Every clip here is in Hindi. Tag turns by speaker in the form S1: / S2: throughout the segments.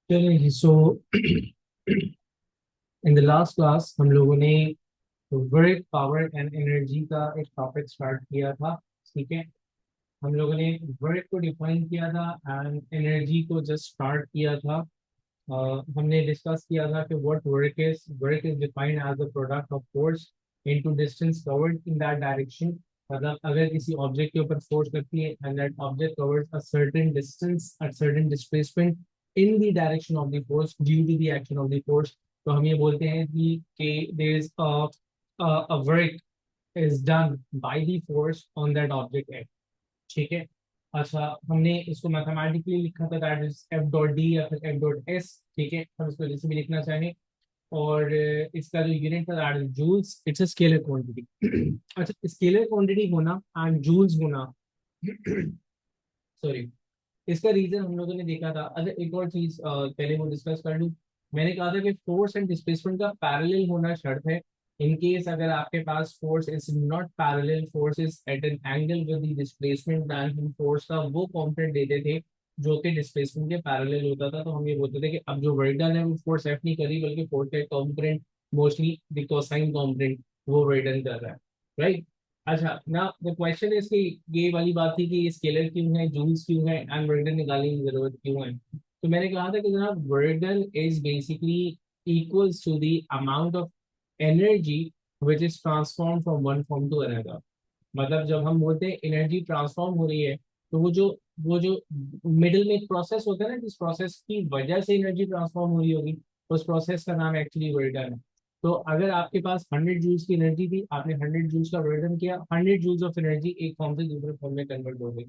S1: चलिए सो इन द लास्ट क्लास हम लोगों ने वर्क पावर एंड एनर्जी का एक टॉपिक स्टार्ट किया था। ठीक है, हम लोगों ने वर्क को डिफाइन किया था एंड एनर्जी को जस्ट स्टार्ट किया था। हमने डिस्कस किया था कि what work is defined as the product of force into distance covered in that direction. मतलब अगर किसी ऑब्जेक्ट के ऊपर फोर्स लगती है and that object covers a certain distance a certain displacement in the direction of the force due to the action of the force, तो हम ये बोलते हैं कि there is a work is done by the force on that object है। ठीक है। अच्छा, हमने इसको मैथमेटिकली लिखा था, that is F dot D या फिर एफ डॉट एस। ठीक है, हम इसको जैसे भी लिखना चाहें। और इसका जो यूनिट था that is joules, it's a scalar quantity. अच्छा, स्केलर क्वांटिटी होना एंड जूल्स होना सॉरी, इसका रीजन हम लोगों ने देखा था। अगर एक और चीज पहले वो डिस्कस कर लूं, मैंने कहा था कि फोर्स एंड डिस्प्लेसमेंट का पैरेलल होना शर्त है। इन केस अगर आपके पास force is not parallel, force is at an angle with the displacement, then हम फोर्स का वो कॉम्पोनेंट देते थे जो कि डिस्प्लेसमेंट के पैरेलल होता था। तो हम ये बोलते थे कि अब जो वर्क डन है वो फोर्स एफ नहीं करी, बल्कि फोर्स का component, mostly the cosine component, वो वर्क डन कर रहा है। राइट। अच्छा ना, द क्वेश्चन इज कि ये वाली बात थी कि स्केलर क्यों है, जूल्स क्यों है एंड वर्डन निकालने की जरूरत क्यों है। तो मैंने कहा था कि जनाब work done is basically equals to the amount of energy which is transform from one form to another. मतलब जब हम बोलते हैं एनर्जी ट्रांसफॉर्म हो रही है, तो वो जो मिडिल में एक प्रोसेस होता है ना, जिस प्रोसेस की वजह से एनर्जी ट्रांसफॉर्म हो रही होगी, उस प्रोसेस का नाम एक्चुअली वर्डन है। तो अगर आपके पास 100 जूल्स की एनर्जी थी, आपने 100 जूल्स का वर्डन किया, 100 जूल्स ऑफ एनर्जी एक फॉर्म से दूसरे फॉर्म में कन्वर्ट हो गई।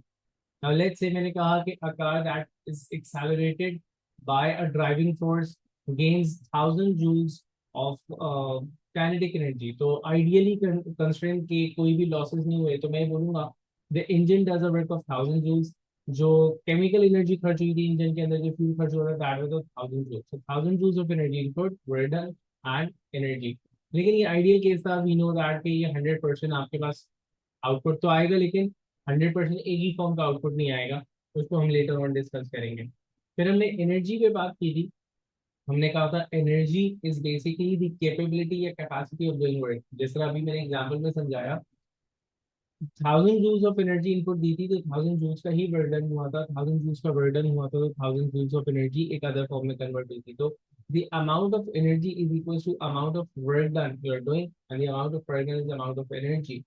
S1: Now let's say मैंने कहा कि a car that is accelerated by a driving force gains 1000 joules of kinetic energy। तो आइडियली कंस्ट्रेंट के कोई भी लॉसेस नहीं हुए, तो मैं बोलूंगा the engine does a work of 1000 joules. जो केमिकल एनर्जी खर्च हुई थी इंजन के अंदर, जो फ्यूल खर्च हो रहा है, that was 1000 joules. So 1000 joules of energy input work done and energy. लेकिन ये आइडियल केस था, वी नो दैट कि ये 100% आपके पास आउटपुट तो आएगा, लेकिन 100% एक ही फॉर्म का आउटपुट नहीं आएगा। उसको हम लेटर ऑन डिस्कस करेंगे। फिर हमने एनर्जी पे बात की थी। हमने कहा था energy is basically the capability या कैपेसिटी ऑफ डूइंग वर्क। जिस तरह अभी मैंने एग्जांपल में समझाया, 1000 जूल्स ऑफ एनर्जी इनपुट दी थी, तो 1000 जूल्स का ही बर्डन हुआ था, 1000 जूल्स का बर्डन हुआ था, तो 1000 जूल्स ऑफ एनर्जी एक अदर फॉर्म में कन्वर्ट हुई थी। तो the amount of energy is equal to amount of work done you are doing, and the amount of work done is amount of energy.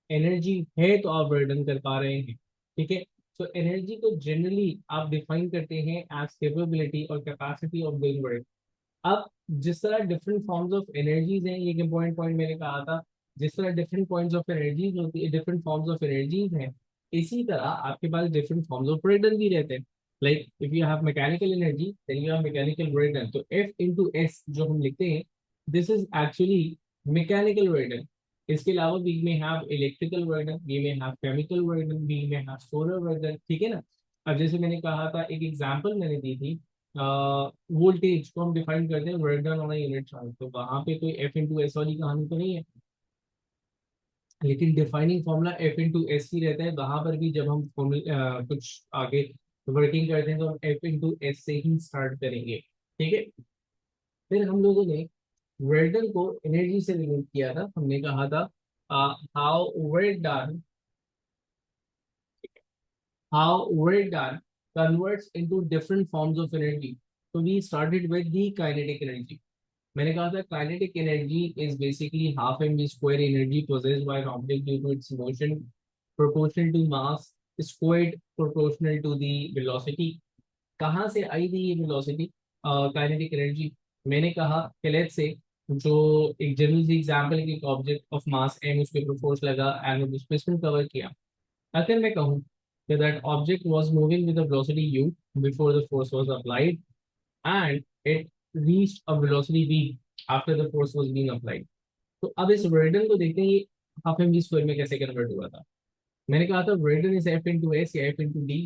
S1: Energy है तो आप वर्डन कर पा रहे हैं। ठीक है। तो एनर्जी को जनरली आप डिफाइन करते हैं एज कैपेबिलिटी और कैपेसिटी ऑफ डूइंग वर्क। अब जिस तरह डिफरेंट फॉर्म्स ऑफ एनर्जीज हैं, ये एक इम्पोर्टेंट पॉइंट मैंने कहा था, जिस तरह डिफरेंट पॉइंट्स ऑफ एनर्जीज होती है, डिफरेंट फॉर्म्स ऑफ एनर्जीज हैं, इसी तरह आपके पास डिफरेंट फॉर्म्स ऑफ वर्क भी रहते हैं। Like if you have mechanical energy then you have mechanical work. तो एफ इंटू एस जो हम लिखते हैं, this is actually mechanical work. इसके अलावा we may have electrical work, we may have chemical work, we may have solar work. ठीक है ना। अब जैसे मैंने कहा था, एक एग्जांपल मैंने दी थी, वोल्टेज को हम डिफाइन करते हैं work done on a unit charge, तो वहां पे कोई एफ इंटू एस वाली कहानी तो नहीं है। लेकिन defining formula F into S ही रहता है वहां पर भी। जब हम कुछ आगे वर्किंग करते हैं तो हम एफ इंटू एस से ही स्टार्ट करेंगे। ठीक है। फिर हम लोगों ने वर्क डन को एनर्जी से रिलेट किया था। हमने कहा था how work done how work done converts into different forms of energy. So we started with the kinetic energy. मैंने कहा था kinetic energy is basically half mv square energy possessed by an object due to its motion proportional to mass squared proportional to the velocity। कहाँ से आई थी ये वेलोसिटी, काइनेटिक एनर्जी? मैंने कहा कि लेट्स से जो एक जनरल सी एग्जांपल है कि एक ऑब्जेक्ट ऑफ मास एम, उसके ऊपर फोर्स लगा एंड डिस्प्लेसमेंट कवर किया। अगर मैं कहूँ कि that object was moving with a velocity u before the force was applied and it reached a velocity v after the force was being applied। तो अब इस रेडियन को देखते हैं, ये हाफ एम जी स्क्वायर में कैसे कन्वर्ट हुआ था। मैंने कहा था radian is F into S या एफ इंटू डी।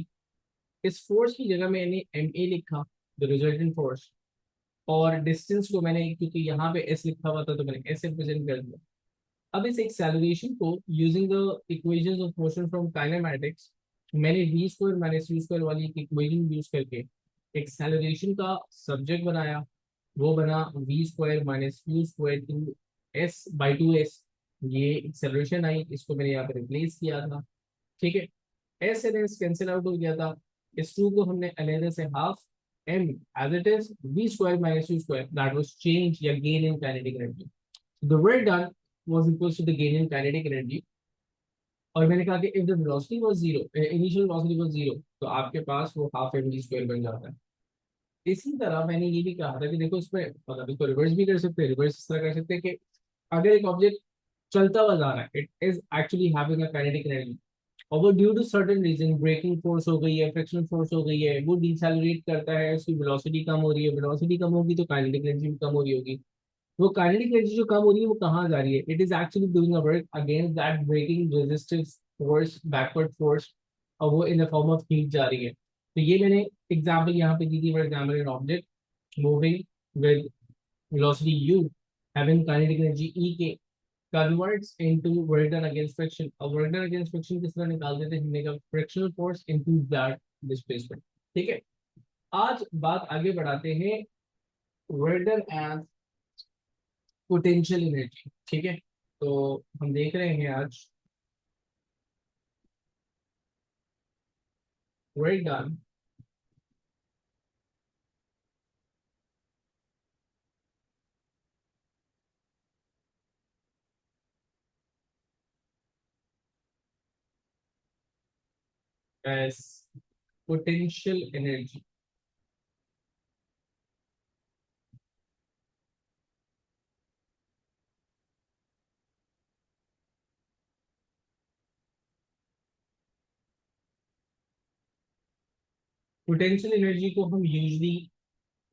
S1: इस फोर्स की जगह मैंने एम ए लिखा, द रिजल्टेंट फोर्स, और डिस्टेंस को मैंने, क्योंकि यहाँ पे एस लिखा हुआ था तो मैंने एस रिप्रेजेंट कर दिया। अब इस एक्सेलरेशन को using the equations of motion from kinematics, मैंने V square minus U square वाली एक इक्वेशन यूज करके एक्सेलरेशन का सब्जेक्ट बनाया, वो बना V square minus Q square two S by two S. ये एक्सेलरेशन आई, इसको मैंने यहाँ पे रिप्लेस किया था। ठीक है, S and S cancel out हो गया था। इस टू को हमने अलहदा से half M as it is we square minus U square, that was change या gain in kinetic energy. The work done was equal to the gain in kinetic energy. और मैंने कहा कि if the velocity was zero, initial velocity was zero, तो आपके पास वो हाफ एम वी स्क्वायर बन जाता है। इसी तरह मैंने ये भी कहा था कि देखो इसमें मतलब इसको रिवर्स भी कर सकते हैं। रिवर्स इस तरह कर सकते हैं कि अगर एक ऑब्जेक्ट चलता हुआ जा रहा है, it is actually having a kinetic energy, और वो due to certain reason braking force हो गई है, फ्रिक्शनल फोर्स हो गई है, वो डिसेलरेट करता है, उसकी वेलोसिटी कम हो रही है। वेलोसिटी कम होगी तो काइनेटिक एनर्जी भी कम हो रही होगी। वो काइनेटिक एनर्जी जो कम हो रही है वो कहाँ जा रही है? It is actually doing a work against that braking resistive force, backward force, और वो in the form of heat जा रही है। तो ये मैंने एग्जांपल यहाँ पे दी थी। For example N object moving with velocity u having kinetic energy E के converts into work done against friction। अब work done against friction किस तरह निकाल देते हैं? हमने कहा frictional force into that displacement। ठीक है, आज बात आगे बढ़ाते हैं work done as potential energy। ठीक है, तो हम देख रहे हैं आज work done as potential energy। Potential energy को हम यूजली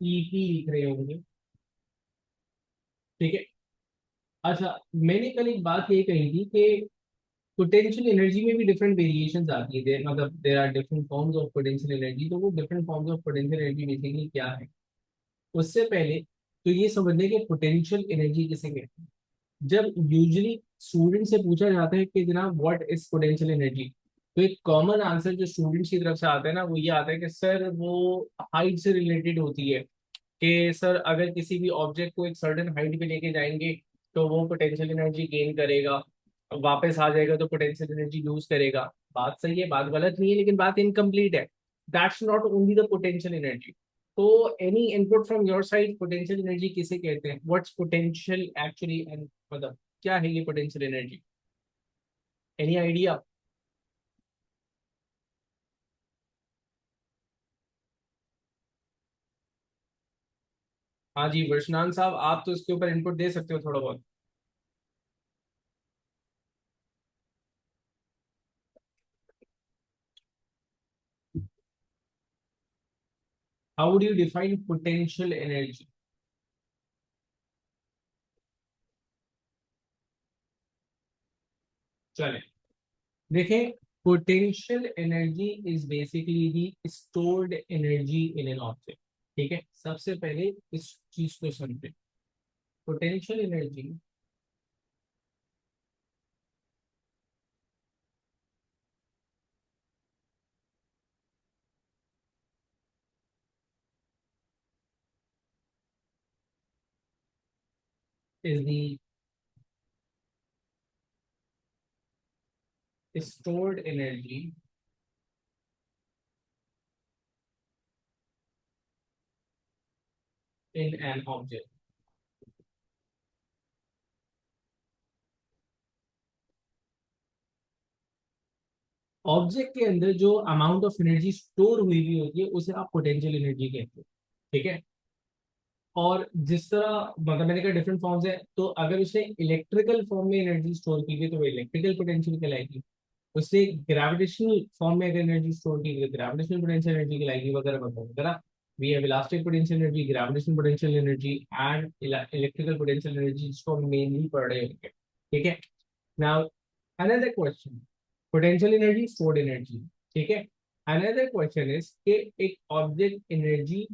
S1: ईपी लिख रहे होंगे। ठीक है, अच्छा मैंने कल एक बात ये कही थी कि पोटेंशियल एनर्जी में भी डिफरेंट वेरिएशंस आती है। मतलब there are different forms of potential energy. तो वो different forms of potential energy basically क्या है, उससे पहले तो ये समझने के पोटेंशियल एनर्जी किसे कहते हैं। जब यूजुअली स्टूडेंट से पूछा जाता है कि जनाब व्हाट इज पोटेंशियल एनर्जी, तो एक कॉमन आंसर जो स्टूडेंट्स की तरफ से आता है ना, वो ये आता है कि सर वो हाइट से रिलेटेड होती है। कि सर अगर किसी भी ऑब्जेक्ट को एक सर्टेन हाइट पे लेके जाएंगे तो वो पोटेंशियल एनर्जी गेन करेगा, वापस आ जाएगा तो पोटेंशियल एनर्जी लूज करेगा। बात सही है, बात गलत नहीं है, लेकिन बात इनकम्प्लीट है। That's not only the potential energy. तो any input from your side, potential energy किसे कहते हैं? व्हाट्स पोटेंशियल एक्चुअली, एंड मतलब क्या है ये पोटेंशियल एनर्जी? Any idea? हाँ जी वर्षनान साहब, आप तो इसके ऊपर इनपुट दे सकते हो थोड़ा बहुत। How would you define potential energy? चले देखें, potential energy is basically the stored energy in an object. ठीक है, सबसे पहले इस चीज को समझे। Potential energy is the stored energy in an object. Object के अंदर जो अमाउंट ऑफ एनर्जी स्टोर हुई हुई होती है उसे आप पोटेंशियल एनर्जी कहते हैं। ठीक है, और जिस तरह मतलब मैंने कहा डिफरेंट फॉर्म्स है, तो अगर उसे इलेक्ट्रिकल फॉर्म में एनर्जी स्टोर की गई तो वो इलेक्ट्रिकल पोटेंशियल कहलाएगी। उससे ग्रेविटेशनल फॉर्म में अगर एनर्जी स्टोर की गई ग्रेविटेशनल पोटेंशियल एनर्जी कहलाएगी, वगैरह वगैरह वगैरह। We have elastic potential energy, gravitational potential energy and electrical potential energy, जिसको हम मेनली पढ़ रहे होंगे। ठीक है, now another question, potential energy, stored energy. ठीक है, अनदर क्वेश्चन इज कि एक ऑब्जेक्ट एनर्जी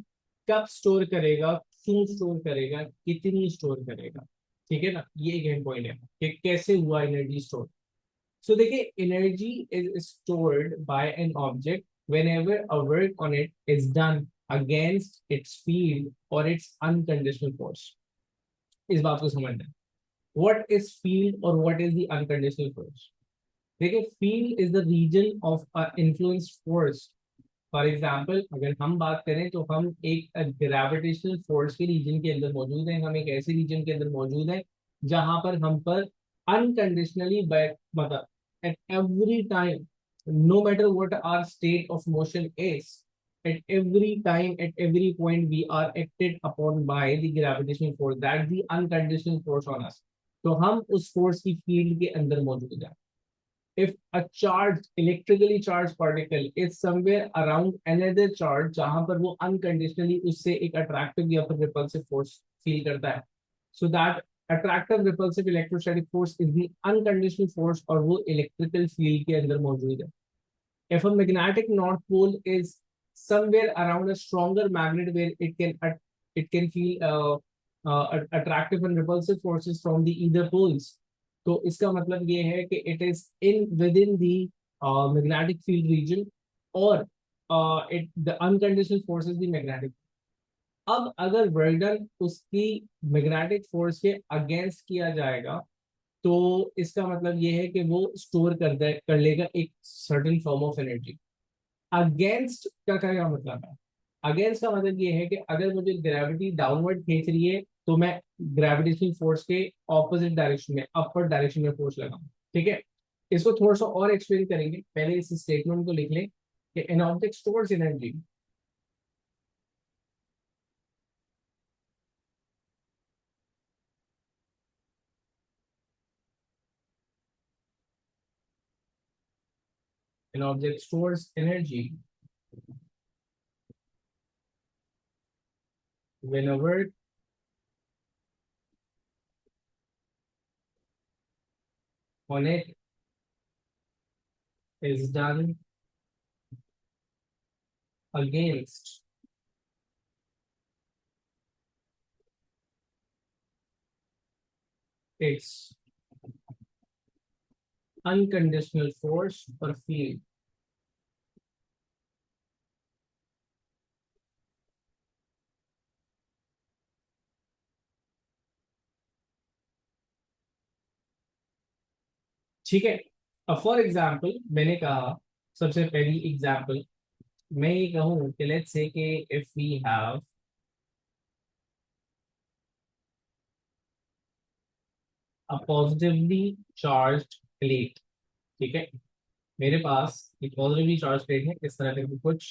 S1: कब स्टोर करेगा, क्यों स्टोर करेगा, कितनी स्टोर करेगा। ठीक है ना, ये एक पॉइंट है कि कैसे हुआ एनर्जी स्टोर। सो देखिए, energy is stored by an object whenever a work on it is done against its field और इट्स अनकंडीशनल फोर्स। इस बात को समझना है, व्हाट इज फील्ड और what is the unconditional force. देखिए, field is the region of influence force. For example अगर हम बात करें तो हम एक ग्रेविटेशनल फोर्स के रीजन के अंदर मौजूद हैं, हम एक ऐसे रीजन के अंदर मौजूद हैं जहां पर हम पर अनकंडीशनली मतलब at every time, no matter what our state of motion is, at every time, at every point, we are acted upon by the gravitational force, that the unconditional force on us। तो हम उस फोर्स की फील्ड के अंदर मौजूद हैं। if a charged electrically charged particle is somewhere around another charge जहां पर वो unconditionally उससे एक attractive या फिर repulsive force feel करता है, so that attractive repulsive electrostatic force is the unconditional force और वो electrical field के अंदर मौजूद है। if a magnetic north pole is somewhere around a stronger magnet where it can feel attractive and repulsive forces from the either poles, तो इसका मतलब ये है कि it is in with in the magnetic field region, और it the unconditional force is the magnetic. अब अगर वर्क डन उसकी मैग्नेटिक फोर्स के अगेंस्ट किया जाएगा, तो इसका मतलब ये है कि वो स्टोर कर लेगा एक certain form of energy. Against का क्या मतलब है? अगेंस्ट का मतलब ये है कि अगर मुझे ग्रेविटी डाउनवर्ड खींच रही है तो मैं ग्रेविटेशनल फोर्स के ऑपोजिट डायरेक्शन में, अपर डायरेक्शन में फोर्स लगाऊं। ठीक है, इसको थोड़ा सा और एक्सप्लेन करेंगे, पहले इस स्टेटमेंट को लिख लें कि an object stores energy, an object stores energy whenever on it is done against its unconditional force or field। ठीक है, अब फॉर एग्जाम्पल मैंने कहा, सबसे पहली एग्जाम्पल मैं ये कहूँ कि लेट्स से कि if we have a positively charged plate. ठीक है, मेरे पास एक पॉजिटिवली चार्ज प्लेट है इस तरह के कुछ।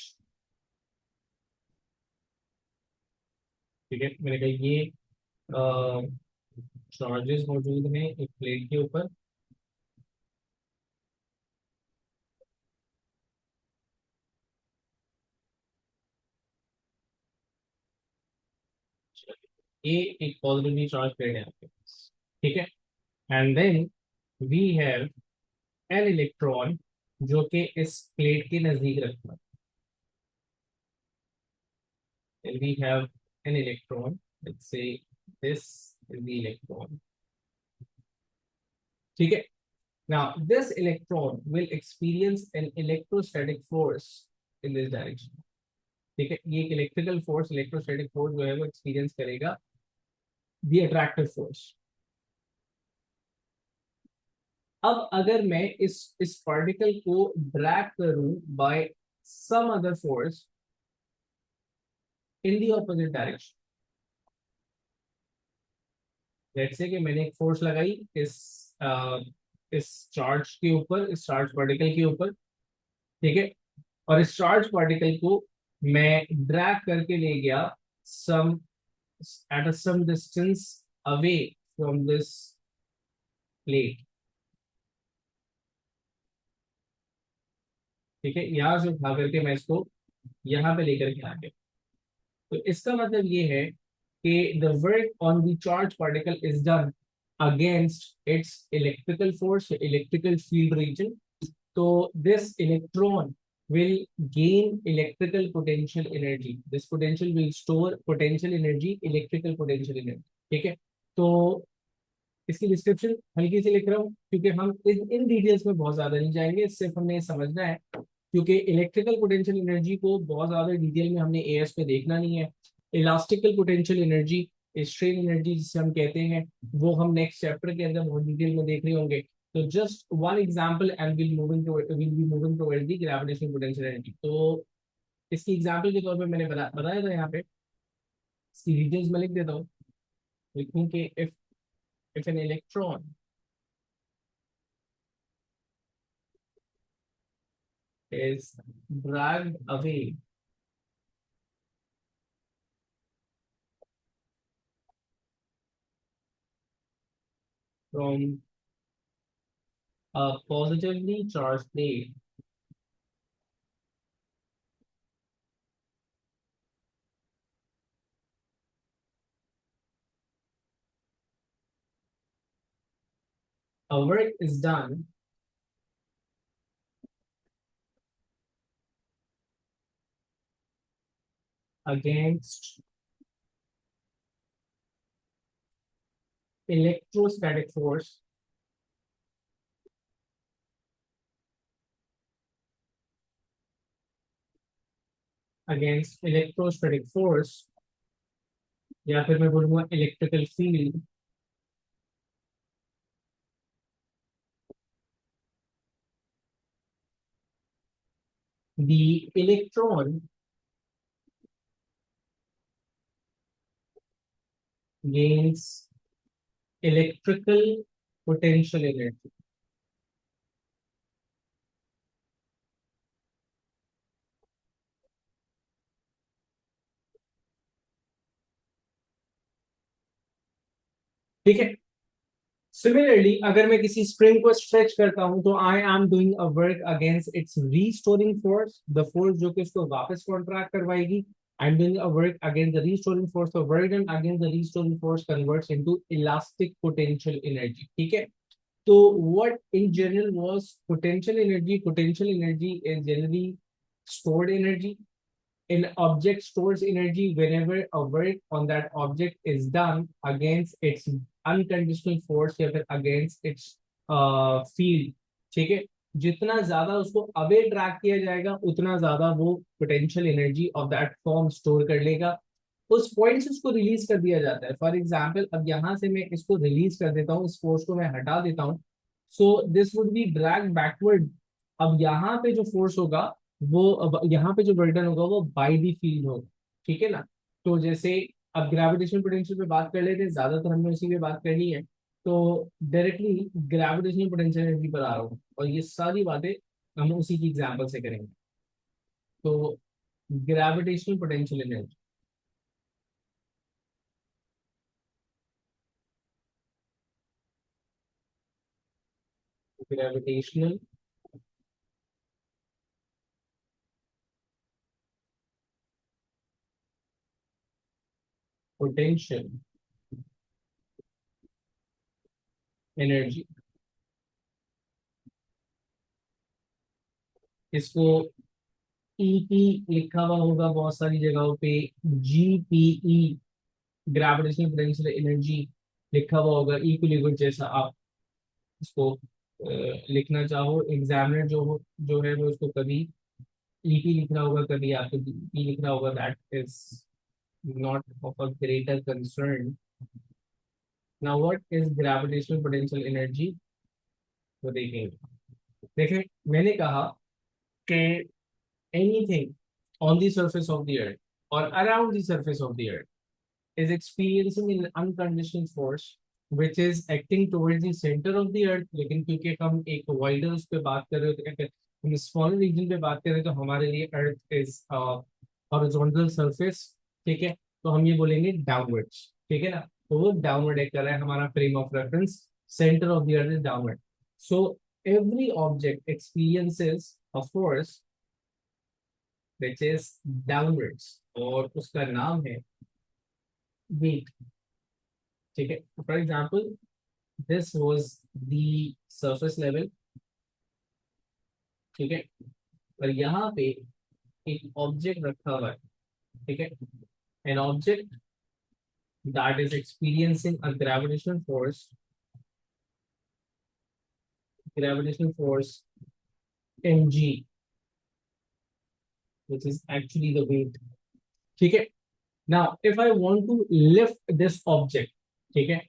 S1: ठीक है, मैंने कहा ये चार्जेस मौजूद हैं एक प्लेट के ऊपर। ये एक पॉजिटिवली चार्ज प्लेट है आपके पास। ठीक है, and then we have an electron जो कि इस प्लेट के नजदीक रखता है। And we have an electron, let's say this is the electron। ठीक है, now this electron will experience an electrostatic force in this direction। ठीक है, ये एक इलेक्ट्रिकल फोर्स, इलेक्ट्रोस्टैटिक फोर्स जो है वो एक्सपीरियंस करेगा द अट्रैक्टिव फोर्स। अब अगर मैं इस पार्टिकल को ड्रैग करूं by some other force in the opposite direction, let's say कि मैंने एक फोर्स लगाई इस चार्ज के ऊपर, इस चार्ज पार्टिकल के ऊपर। ठीक है, और इस चार्ज पार्टिकल को मैं ड्रैग करके ले गया some at a some distance away from this plate. ठीक है, यहां से उठा करके मैं इसको यहाँ पे लेकर के आ गया। तो इसका मतलब ये है कि the work on the charge particle is done against it's electrical force, electrical field region. तो this electron will gain electrical potential energy, this potential will store potential energy, electrical potential energy। ठीक है, तो इसकी डिस्क्रिप्शन हल्की सी लिख रहा हूँ क्योंकि हम इन डिटेल्स में बहुत ज्यादा नहीं जाएंगे, सिर्फ हमें समझना है क्योंकि इलेक्ट्रिकल पोटेंशियल एनर्जी को बहुत ज्यादा डिटेल में हमने एएस पे देखना नहीं है। इलास्टिकल पोटेंशियल एनर्जी, स्ट्रेन एनर्जी जिसे हम कहते हैं, वो हम नेक्स्ट चैप्टर के अंदर बहुत डिटेल में देख रहे होंगे। तो just one example and will be moving toward the gravitational potential energy. तो इसकी एग्जांपल के तौर पे मैंने बताया था यहाँ पे, इसकी डिटेल्स में लिख देता हूँ। लिखूं कि if an electron is dragged away from a positively charged plate, a work is done against electrostatic force against electrostatic force, या फिर मैं बोलूंगा electrical field, the electron gains electrical potential energy। ठीक है। सिमिलरली अगर मैं किसी स्प्रिंग को स्ट्रेच करता हूं तो I am doing a work against it's restoring force, the force जो कि उसको वापस कॉन्ट्रैक्ट करवाएगी। I am doing a work against the restoring force, the work done against the restoring force converts into elastic potential energy. ठीक है। तो what in general was potential energy? Potential energy is generally stored energy. An object stores energy whenever a work on that object is done against its unconditional force या फिर against its field। ठीक है। जितना ज्यादा उसको अवे ड्रैग किया जाएगा उतना ज्यादा वो potential energy of that form store कर लेगा। उस पॉइंट से उसको रिलीज कर दिया जाता है। फॉर एग्जाम्पल अब यहाँ से मैं इसको रिलीज कर देता हूँ, इस फोर्स को मैं हटा देता हूँ, so this would be drag backward. अब यहाँ पे जो फोर्स होगा वो, अब यहाँ पे जो बर्डन होगा वो बाय द फील्ड होगा। ठीक है ना। तो जैसे अब ग्रेविटेशनल पोटेंशियल पे बात कर लेते हैं, ज्यादातर हमने उसी पे बात करनी है। तो डायरेक्टली ग्रेविटेशनल पोटेंशियल एनर्जी पर आ रहा हूँ और ये सारी बातें हम उसी की एग्जांपल से करेंगे। तो gravitational potential energy, gravitational potential energy, इसको ईपी लिखा हुआ होगा बहुत सारी जगहों पे, जीपीई ग्रेविटेशनल पोटेंशियल एनर्जी लिखा हुआ होगा, इक्विलिब्रियम जैसा आप इसको लिखना चाहो। एग्जामिनर जो है वो इसको कभी ईपी लिख रहा होगा, कभी आपको ई लिख रहा होगा। That is not of a greater concern. Now what is gravitational potential energy, वो देखेंगे। देखें, मैंने कहा कि anything on the surface of the earth or around the surface of the earth is experiencing an unconditional force which is acting towards the center of the earth। लेकिन क्योंकि हम एक वाइडर उस पे बात कर रहे हो, तो हम स्मॉलर रीजन पे बात कर रहे हैं, तो हमारे लिए अर्थ इज हॉरिजॉन्टल सरफेस। ठीक है। तो हम ये बोलेंगे डाउनवर्ड्स। ठीक है ना। तो वो डाउनवर्ड एक कर रहा है, हमारा frame of reference centre of the earth is downward. So every object experiences a force which is downwards और उसका नाम है वेट। ठीक है। For example this was the surface level. ठीक है। और यहाँ पे एक ऑब्जेक्ट रखा हुआ है। ठीक है। An object that is experiencing a gravitational force mg। which is actually the weight. ठीक है. Now if I want to lift this object, ठीक है,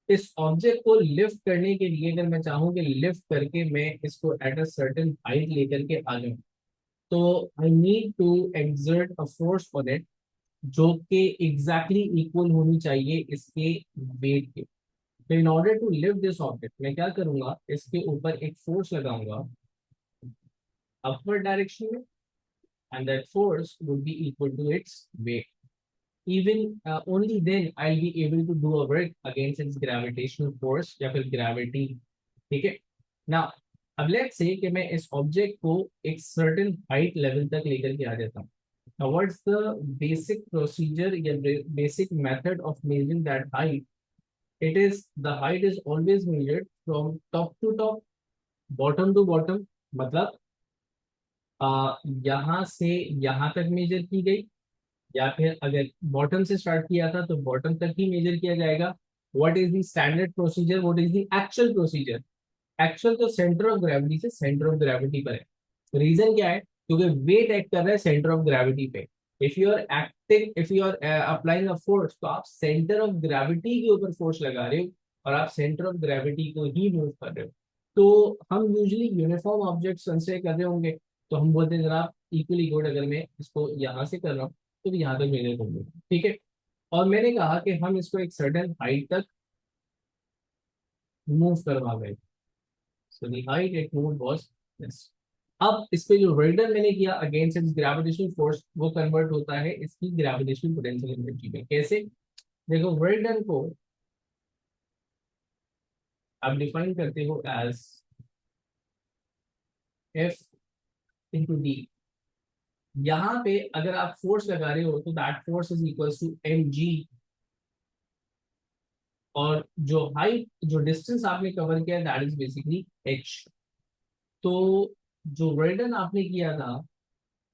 S1: इस ऑब्जेक्ट को लिफ्ट करने के लिए अगर मैं चाहूँ कि लिफ्ट करके मैं इसको एट अ सर्टेन हाइट लेकर के आ जाऊँ, तो I need to exert a force on it जो कि एग्जैक्टली इक्वल होनी चाहिए इसके वेट के. तो in order to lift this object मैं क्या करूंगा, इसके ऊपर एक फोर्स लगाऊंगा अपवर्ड डायरेक्शन में, and that force would be equal to its weight. Even only then I'll be able to do a work against its gravitational force या फिर gravity. ठीक है. Now अब let's say कि मैं इस ऑब्जेक्ट को एक certain height level तक लेकर के आ जाता हूँ. Now what's the basic procedure या basic method of measuring that height? It is the height is always measured from top to top, bottom to bottom. मतलब यहाँ से यहाँ तक मेजर की गई, या फिर अगर बॉटम से स्टार्ट किया था तो बॉटम तक ही मेजर किया जाएगा. What is the standard procedure, what is the actual procedure? Actual तो सेंटर ऑफ ग्रेविटी से सेंटर ऑफ ग्रेविटी पर है. रीजन क्या है? क्योंकि वेट एक्ट कर रहा है सेंटर ऑफ ग्रेविटी पे. If you are applying a force, तो आप सेंटर ऑफ ग्रेविटी के ऊपर फोर्स लगा रहे हो और आप सेंटर ऑफ ग्रेविटी को ही मूव कर रहे हो. तो हम यूजुअली यूनिफॉर्म ऑब्जेक्ट कंसीडर कर रहे होंगे, तो हम बोलते हैं जनाब इक्वली गुड, अगर मैं इसको यहाँ से कर रहा हूँ तो यहाँ तक मेजर कर लूँ. ठीक है. और मैंने कहा कि हम इसको एक सर्टेन हाइट तक मूव करवा गए. So the height it move was this. अब इस पे जो वेल्डर मैंने किया अगेंस्ट इट्स ग्रेविटेशनल फोर्स, वो कन्वर्ट होता है इसकी ग्रेविटेशनल पोटेंशियल एनर्जी में. कैसे? देखो वेल्डर को आप डिफाइन करते हो एज एफ इंटू डी. यहाँ पे अगर आप फोर्स लगा रहे हो तो that force is equal to M G, और जो हाइट जो डिस्टेंस आपने कवर किया दैट इज बेसिकली एच. तो जो वेल्डन आपने किया था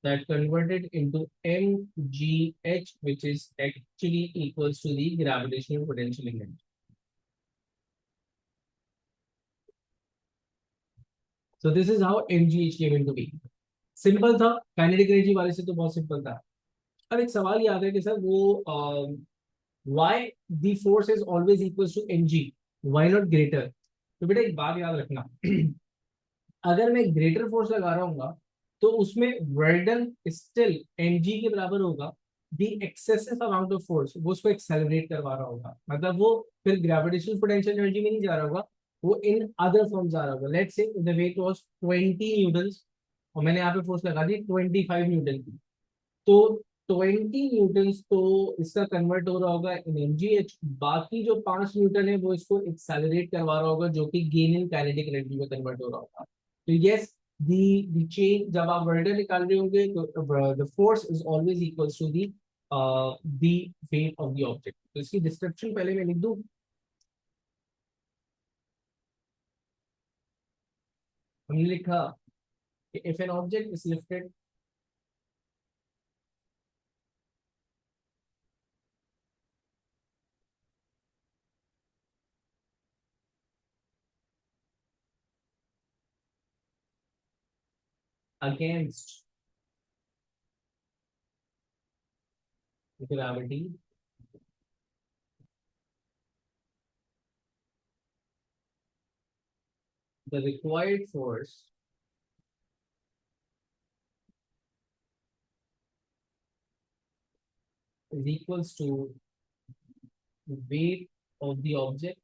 S1: that converted into mgh, which is actually equals to the gravitational potential energy. So this is how mgh came into being. Simple था, काइनेटिक एनर्जी वाले से तो बहुत सिंपल था. अब एक सवाल याद है कि सर वो why the force is always equals to mg, why not greater? तो बेटा एक बात याद रखना, अगर मैं ग्रेटर फोर्स लगा रहा हूँ तो उसमें वर्डन स्टिल mg के बराबर होगा. The excessive amount of force वो उसको एक्सेलरेट करवा रहा होगा, मतलब वो फिर ग्रेविटेशनल पोटेंशियल एनर्जी में नहीं जा रहा होगा, वो इन अदर फॉर्म जा रहा होगा. Let's say the wait was 20 Newton और मैंने यहाँ पे फोर्स लगा दी 25 न्यूटन की. तो 20 न्यूटन तो इसका कन्वर्ट हो रहा होगा इन mgh, बाकी जो 5 न्यूटन है वो इसको एक्सेलरेट करवा रहा होगा, जो कि गेन इन काइनेटिक एनर्जी में कन्वर्ट हो रहा होगा. तो यस, दी चेन जब आप वर्डर निकाल रहे होंगे तो the force is always equals to the weight of the object. तो इसकी डिस्क्रिप्शन पहले मैं लिख दूं. हमने लिखा कि if an object is lifted against gravity, the required force is equals to weight of the object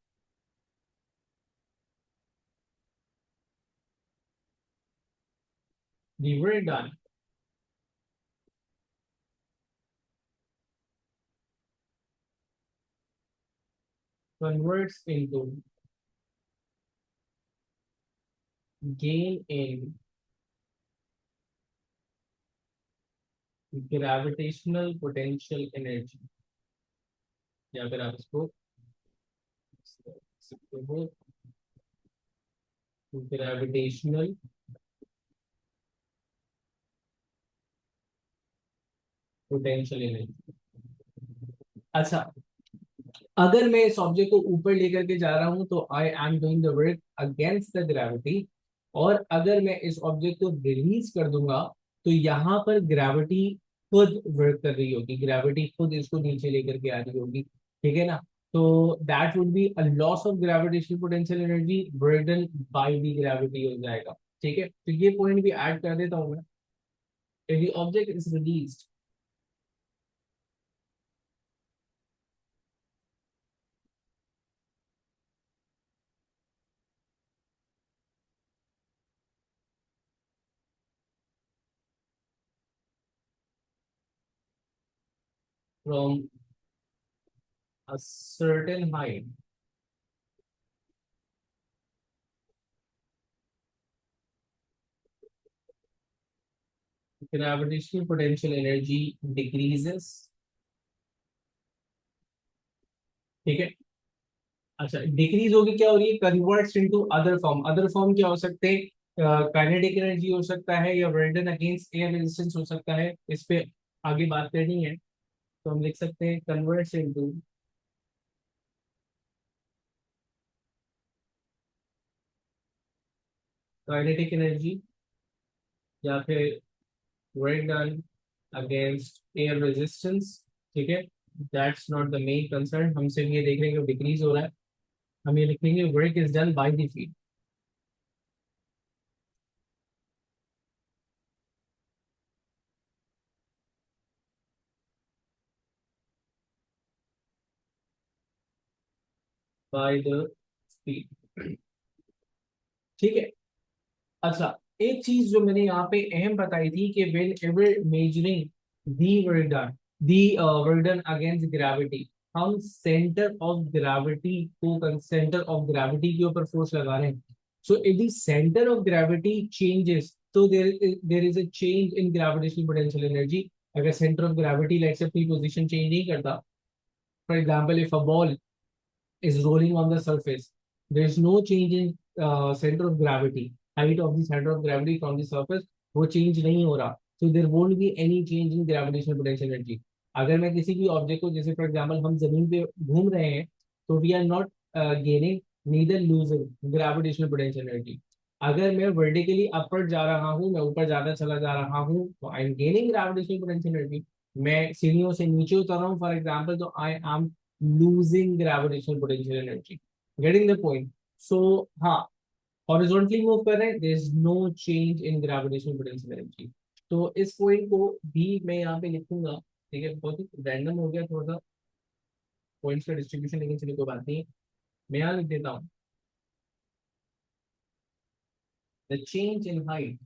S1: we were done converts into gain in gravitational potential energy, या फिर आप इसको ग्रेविटेशनल पोटेंशियल एनर्जी. अच्छा, अगर मैं इस ऑब्जेक्ट को ऊपर लेकर के जा रहा हूं तो I am doing the work against the gravity, और अगर मैं इस ऑब्जेक्ट को रिलीज कर दूंगा तो यहाँ पर ग्रेविटी खुद वर्क कर रही होगी, ग्रेविटी खुद इसको नीचे लेकर के आ रही होगी, ठीक है ना। तो that would be a loss of gravitational potential energy burden by the gravity हो जाएगा। ठीक है, तो ये पॉइंट भी ऐड कर देता हूँ मैं। if the object is released from a certain height, gravitational potential energy decreases। ठीक है, अच्छा डिक्रीज होगी, क्या हो रही है, converts into other form. Other form क्या हो सकते हैं, काइनेटिक एनर्जी हो सकता है, या वर्डन अगेंस्ट एयर रेजिस्टेंस हो सकता है। इस पे आगे बात करनी है, तो हम लिख सकते हैं कन्वर्ट्स इनटू काइनेटिक एनर्जी, या फिर वर्डन अगेंस्ट एयर रेजिस्टेंस। ठीक है, that's not the main concern, हम सिर्फ ये देख रहे हैं कि डिक्रीज हो रहा है। हम ये लिखेंगे work is done by the field, by the field. ठीक है, अच्छा एक चीज जो मैंने यहाँ पे अहम बताई थी कि whenever measuring the work done, the work done against gravity, हम सेंटर ऑफ ग्रेविटी को, सेंटर ऑफ ग्रेविटी के ऊपर फोर्स लगा रहे हैं। So if the centre of gravity changes, तो there is a change in gravitational potential energy. अगर सेंटर ऑफ ग्रेविटी लाइक से अपनी पोजीशन चेंज नहीं करता, for example if a ball is rolling on the surface. There is no change in center of gravity, height of the center of gravity from the surface, वो चेंज नहीं हो रहा। So there won't be any change in gravitational potential energy। अगर मैं किसी भी ऑब्जेक्ट को, जैसे फॉर एग्जांपल हम जमीन पे घूम रहे हैं, तो we are not gaining neither losing gravitational potential energy. अगर मैं वर्टिकली अपवर्ड जा रहा हूँ, मैं ऊपर ज्यादा चला जा रहा हूँ, तो I am gaining gravitational potential energy. मैं सीढ़ियों से नीचे उतर रहा हूँ फॉर एग्जाम्पल, तो I M losing gravitational potential energy। Getting the point? So हाँ, horizontally move कर रहे हैं, there is no change in gravitational potential energy। तो इस पॉइंट को भी मैं यहाँ पे लिखूंगा। ठीक है, बहुत ही रैंडम हो गया थोड़ा सा पॉइंट्स का डिस्ट्रीब्यूशन, लेकिन चलिए कोई बात नहीं, मैं यहाँ लिख देता हूँ। The change in height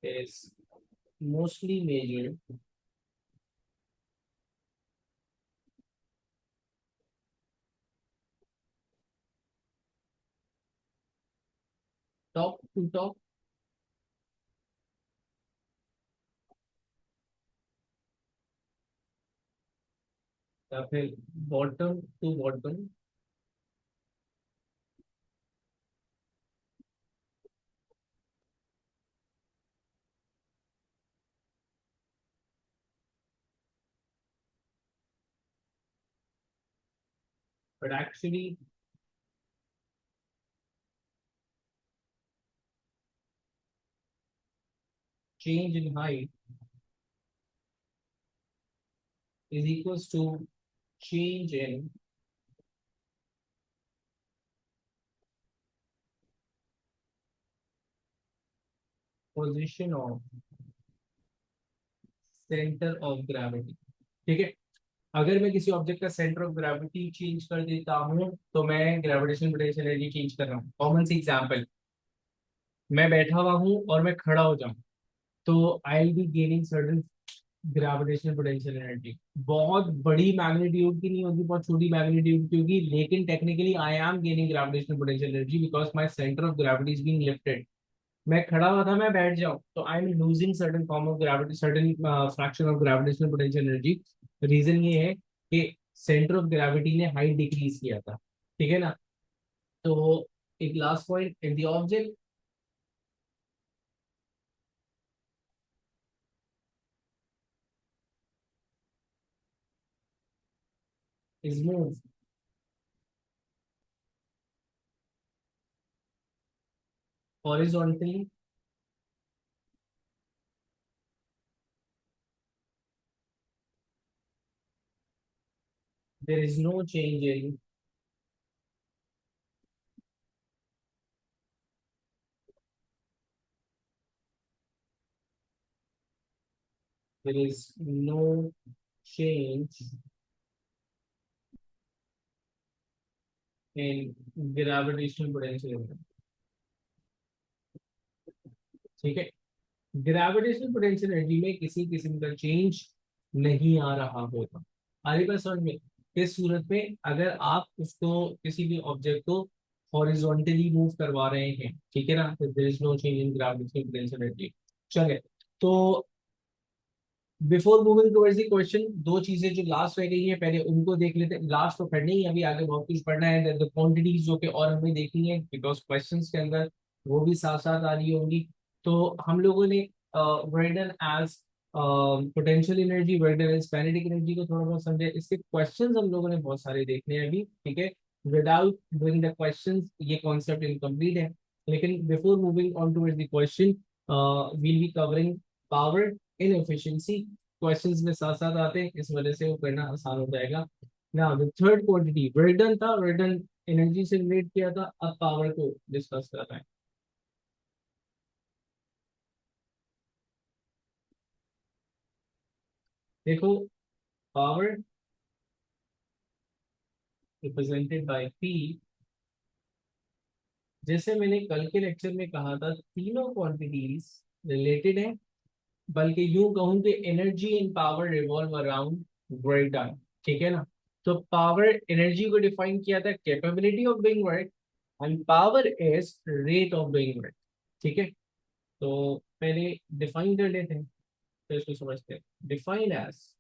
S1: is mostly measured top to top, या फिर bottom to bottom, but actually change in height is equals to change in position of centre of gravity. ठीक है, अगर मैं किसी ऑब्जेक्ट का सेंटर ऑफ ग्रेविटी चेंज कर देता हूं, तो मैं ग्रेविटेशनल पोटेंशियल एनर्जी चेंज कर रहा हूँ। कॉमन सी एग्जांपल, मैं बैठा हुआ हूँ और मैं खड़ा हो जाऊं, तो I will be gaining certain gravitational potential energy. बहुत बड़ी मैग्नीट्यूड की नहीं होगी, बहुत छोटी मैग्नीट्यूड की होगी, लेकिन technically I am gaining gravitational potential energy because my centre of gravity is being lifted. मैं खड़ा हुआ था, मैं बैठ जाऊं, तो I am losing certain form of gravity, certain fraction of gravitational potential energy. Reason ये है कि सेंटर ऑफ ग्रेविटी ने हाइट डिक्रीज किया था। ठीक है ना। तो एक last point, if the object is move horizontally, there is no change in there is no change in gravitational potential. ठीक है, ग्रेविटेशनल पोटेंशियल एनर्जी में किसी किस्म का चेंज नहीं आ रहा होगा। आगे बात समझ में, इस सूरत में अगर आप उसको किसी भी ऑब्जेक्ट को हॉरिजॉन्टली मूव करवा रहे हैं, ठीक है ना, तो there is no change in gravitational potential energy. चलिए, तो before moving towards the question, दो चीजें जो लास्ट रह गई हैं पहले उनको देख लेते हैं। लास्ट तो पढ़नी ही है, अभी आगे बहुत कुछ पढ़ना है, द क्वांटिटीज जो कि और हमें देखनी है बिकॉज क्वेश्चंस के अंदर वो भी साथ साथ आ रही होंगी। तो हम लोगों ने वर्डन as potential energy, वर्डन as kinetic energy को थोड़ा बहुत समझे। इसके क्वेश्चंस हम लोगों ने बहुत सारे देखने हैं अभी, ठीक है। विदाउट डूइंग द क्वेश्चंस ये कॉन्सेप्ट इनकम्प्लीट है। लेकिन before moving on towards the question, we'll be covering power in efficiency. Questions में साथ साथ आते हैं, इस वजह से वो करना आसान हो जाएगा। नाउ द थर्ड क्वांटिटी वर्डन था, वर्डन एनर्जी से रिलेट किया था, अब पावर को डिस्कस कर रहे हैं। देखो, पावर रिप्रेजेंटेड बाय पी, जैसे मैंने कल के लेक्चर में कहा था, तीनों क्वांटिटीज रिलेटेड हैं, बल्कि यूं कहूं कि energy and power revolve around work done, ठीक है ना। तो पावर एनर्जी को डिफाइन किया था capability of doing work, and power is rate of doing work, ठीक है। तो पहले डिफाइन कर लेते हैं, तो इसको समझते हैं। Define as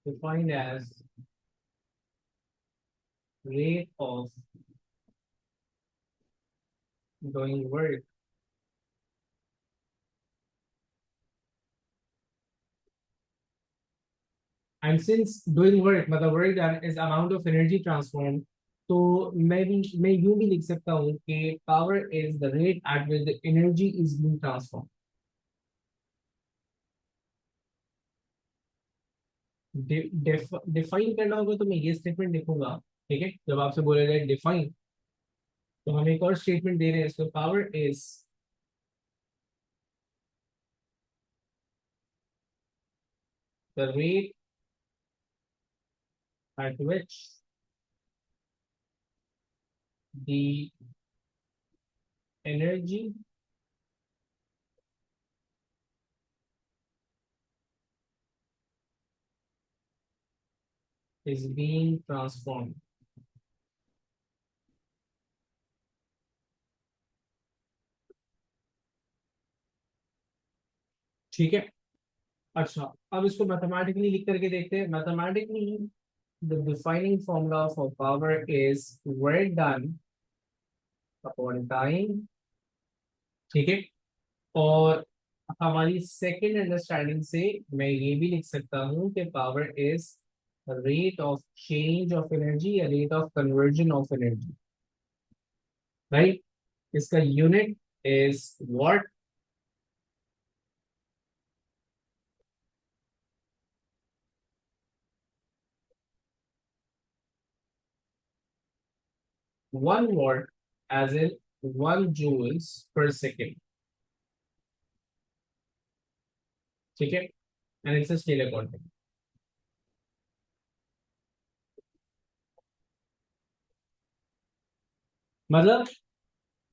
S1: define as rate of doing work, and since doing work मतलब work done is amount of energy transform, तो मैं यूं भी लिख सकता हूँ कि power is the rate at which the energy is being transform. Define करना होगा तो मैं ये स्टेटमेंट लिखूंगा, ठीक है। जब आपसे बोला जाए डिफाइन, तो हम एक और स्टेटमेंट दे रहे हैं इसको, power is the rate at which the energy is being transform, ठीक है। अच्छा, अब इसको मैथमेटिकली लिख करके देखते हैं। Mathematically the defining formula for power is work done upon time, ठीक है। और हमारी सेकेंड अंडरस्टैंडिंग से मैं ये भी लिख सकता हूँ कि power is rate of change of energy या rate of conversion of energy, right. इसका unit is watt. 1 watt as in 1 joules per second, ठीक है। And it's a scalar quantity. मतलब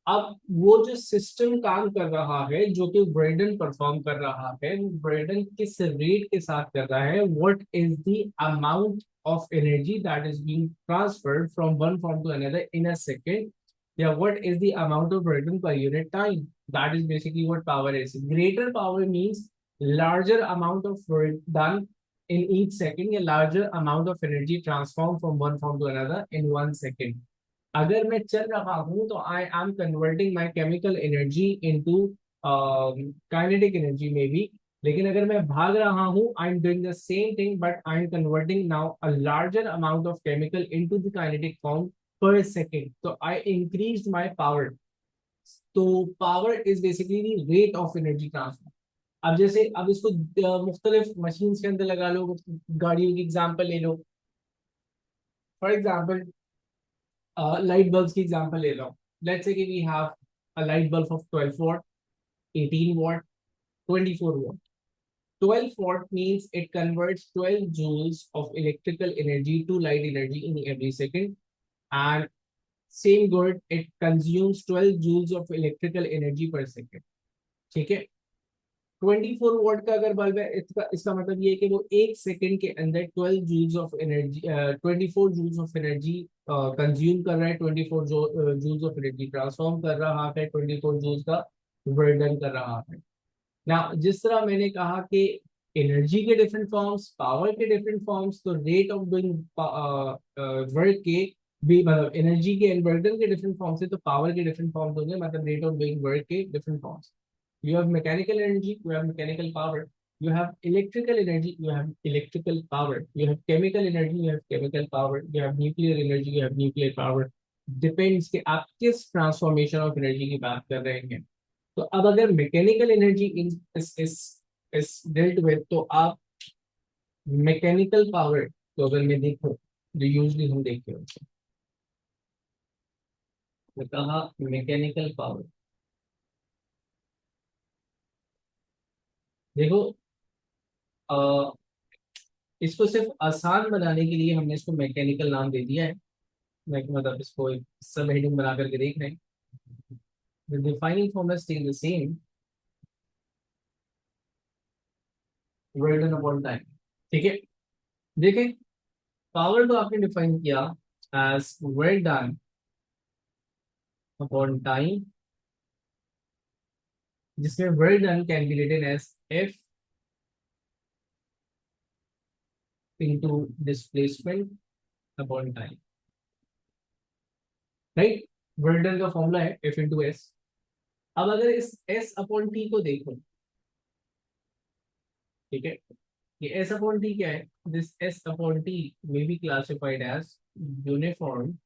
S1: अब वो जो सिस्टम काम कर रहा है, जो कि ब्रेडन परफॉर्म कर रहा है, ब्रेडन किस रेट के साथ कर रहा है, what is the amount of energy that is being transferred from one form to another in a second, या what is the amount of work done per unit time, that is basically what power is. Greater power means larger amount of work done in each second, या larger amount of energy transformed from one form to another in 1 second। अगर मैं चल रहा हूं तो I M converting my chemical energy into kinetic energy में भी, लेकिन अगर मैं भाग रहा हूँ, I am doing the same thing but I am converting now a larger amount of chemical into the kinetic form पर सेकेंड, तो आई इंक्रीज माई पावर। तो power is basically rate of energy transfer. अब जैसे अब इसको मुख्तलिफ मशीन के अंदर लगा लो, गाड़ियों की एग्जांपल ले लो। फॉर एग्जांपल लाइट बल्ब की एग्जांपल ले लो। लेट्स से कि we have a light bulb of 12 watt, 18 watt, 24 watt. 12 watt means it converts 12 joules of electrical energy to light energy in every second, and same good, it consumes 12 joules of electrical energy per second. ठीक है। 24 वोल्ट का अगर बल्ब है, इसका इसका मतलब ये है कि वो एक सेकंड के अंदर 24 जूल्स ऑफ एनर्जी कंज्यूम कर रहा है, 24 जूल्स ऑफ एनर्जी ट्रांसफॉर्म कर रहा है, 24 जूल्स का वर्क डन कर रहा है ना। जिस तरह मैंने कहा कि एनर्जी के डिफरेंट फॉर्म्स, पावर के डिफरेंट फॉर्म्स, तो रेट ऑफ डूइंग वर्क के भी, मतलब एनर्जी के एनवर्टर के डिफरेंट फॉर्म्स है, तो पावर के डिफरेंट फॉर्म्स होंगे, मतलब रेट ऑफ डूइंग वर्क के different forms. You have mechanical energy, you have mechanical power. You have electrical energy, you have electrical power. You have chemical energy, you have chemical power. You have nuclear energy, you have nuclear power. Depends कि आप किस ट्रांसफॉर्मेशन ऑफ एनर्जी की बात कर रहे हैं। तो अब अगर मैकेनिकल एनर्जी इस डेल्ट विद, तो आप मैकेनिकल पावर, तो अगर मैं देखो जो यूजली हम देखते हैं, मैं कहा मैकेनिकल पावर। देखो इसको सिर्फ आसान बनाने के लिए हमने इसको मैकेनिकल नाम दे दिया है। मतलब इसको एक सब हेडिंग बना करके देख रहे हैं। The defining formula stays the same, work done upon time। ठीक है। देखें, पावर को आपने डिफाइन किया as work done upon time, जिसमें work done can be written as F into displacement upon time. Right. Work done का फॉर्मूला है एफ इंटू एस। अब अगर इस एस अपॉन टी को देखो, ठीक है, ये एस अपॉन टी क्या है? This S upon T may be classified as uniform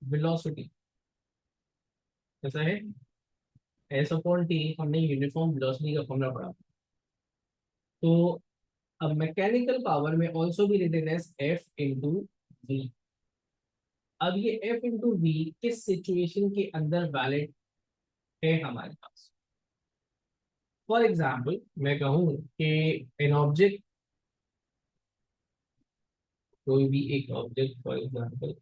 S1: velocity. ऐसा है। एस अपॉन टी हमने यूनिफॉर्म वेलोसिटी का फॉर्मूला पढ़ा। तो अब मैकेनिकल पावर में ऑल्सो भी written as F into V. अब ये एफ इंटू वी किस सिचुएशन के अंदर वैलिड है हमारे पास? फॉर एग्जाम्पल मैं कहूँ कि एन ऑब्जेक्ट, कोई भी एक object, for example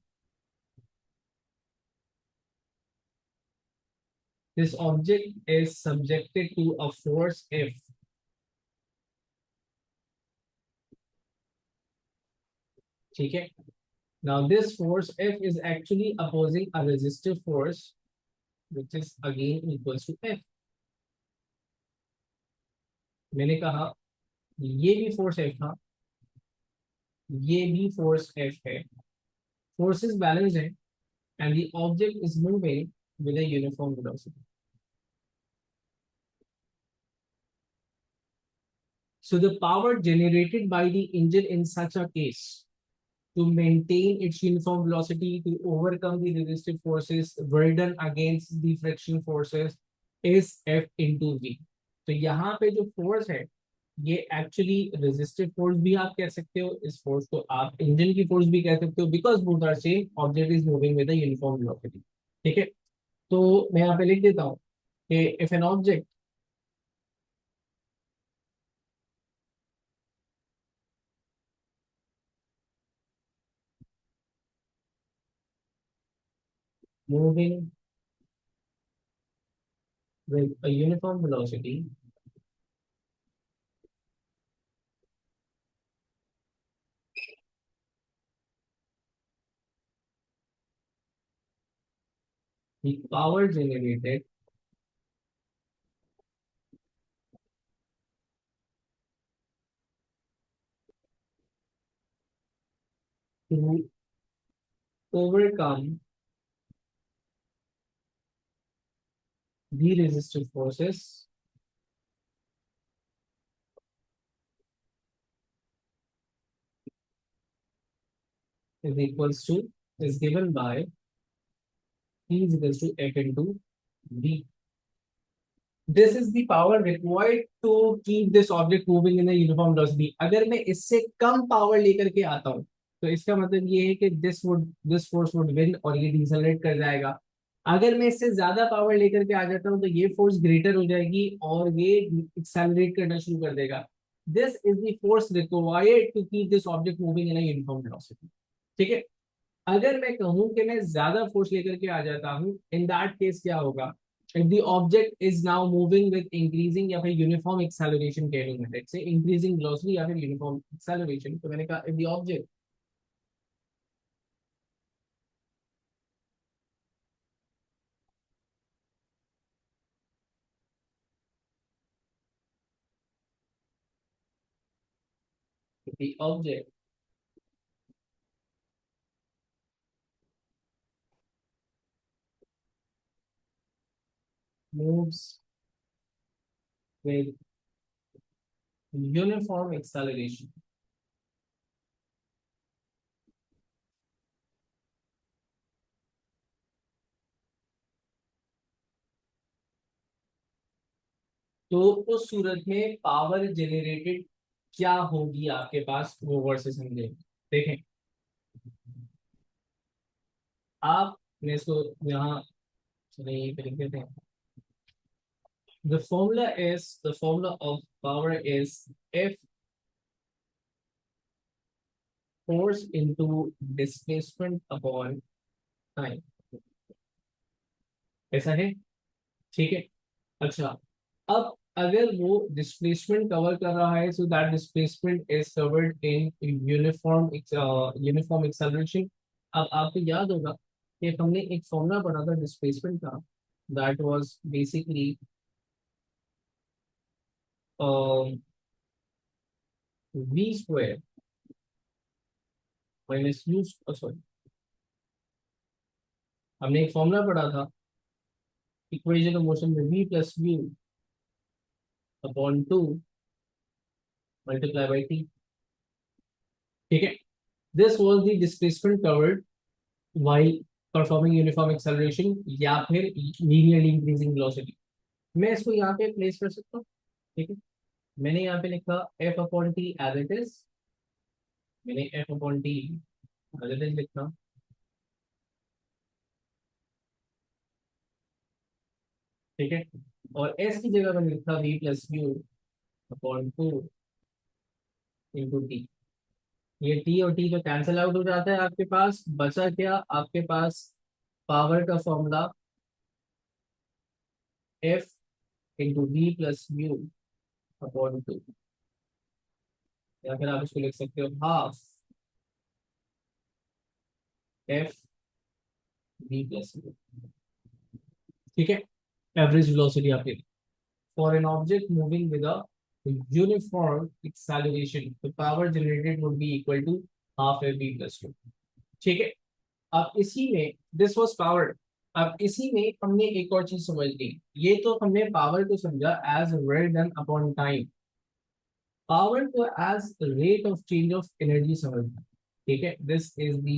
S1: this object is subjected to a force F. ठीक है। Now this force F is actually opposing a resistive force which is again equals to F। मैंने कहा ये भी फोर्स F था, ये भी फोर्स F है, forces balanced है, and the object is moving with a uniform velocity। So the power generated by the engine in such a case to maintain its uniform velocity, to overcome the resistive forces, burden against the friction forces, is F into V। तो यहाँ पे जो फोर्स है, ये एक्चुअली रेजिस्टिव फोर्स भी आप कह सकते हो, इस फोर्स को आप इंजन की फोर्स भी कह सकते हो, because both are same, object is moving with uniform velocity. ठीक है। तो मैं यहाँ पे लिख देता हूँ कि if N object moving with a uniform velocity, the power generated to overcome the resistive forces is equals to is given by P is equals to F into V. This is the power required to keep this object moving in a uniform velocity. अगर मैं इससे कम पावर लेकर के आता हूँ तो इसका मतलब ये है कि दिस फोर्स वुड विन और ये डिसलेरेट कर जाएगा. अगर मैं इससे ज्यादा पावर लेकर के आ जाता हूँ तो ये फोर्स ग्रेटर हो जाएगी और ये एक्सेलरेट करना शुरू कर देगा. This is the force required to keep this object moving in a uniform velocity. ठीक है. अगर मैं कहूं कि मैं ज्यादा फोर्स लेकर के आ जाता हूं, इन दैट केस क्या होगा? If the object is now moving with increasing या फिर यूनिफॉर्म एक्सेलरेशन कह लूंगा, लेट्स से इंक्रीजिंग वेलोसिटी या फिर यूनिफॉर्म एक्सेलरेशन, तो मैंने कहा if the object if the object moves with uniform acceleration, तो उस सूरत में पावर जनरेटेड क्या होगी आपके पास, वो वर्सेस हम देखें. आप मैं इसको यहाँ चलिए यहीं पे लिख देते हैं. The formula of power is F force into displacement upon time. ऐसा है. ठीक है. अच्छा, अब अगर वो डिस्प्लेसमेंट कवर कर रहा है, so that displacement is covered in uniform acceleration. अब आपको याद होगा कि हमने एक फॉर्मूला पढ़ा था डिस्प्लेसमेंट का, that was basically v square minus you, sorry, हमने एक फॉर्मूला पढ़ा था इक्वेशन ऑफ मोशन में v plus U upon 2 multiply by T. ठीक है. This was the displacement covered while performing uniform acceleration या फिर linearly increasing velocity. मैं इसको यहाँ पे प्लेस कर सकता हूँ. ठीक है. मैंने यहाँ पे लिखा f upon T as it is. मैंने f upon T as it is लिखा. ठीक है. और s की जगह मैंने लिखा v plus U upon 2 into T. ये t और t तो कैंसिल आउट हो जाता है, आपके पास बचा क्या? आपके पास पावर का formula f into V plus U upon 2, या फिर आप इसको लिख सकते हो half F V plus U. ठीक है. एवरेज वेलोसिटी आपके for an object moving with a uniform acceleration, the power generated would be equal to half F V plus U. ठीक है. अब इसी में दिस वाज पावर. अब इसी में हमने एक और चीज समझ ली. ये तो हमने पावर को समझा as rate done upon time. Power को as rate of change of energy समझना. ठीक है. This is the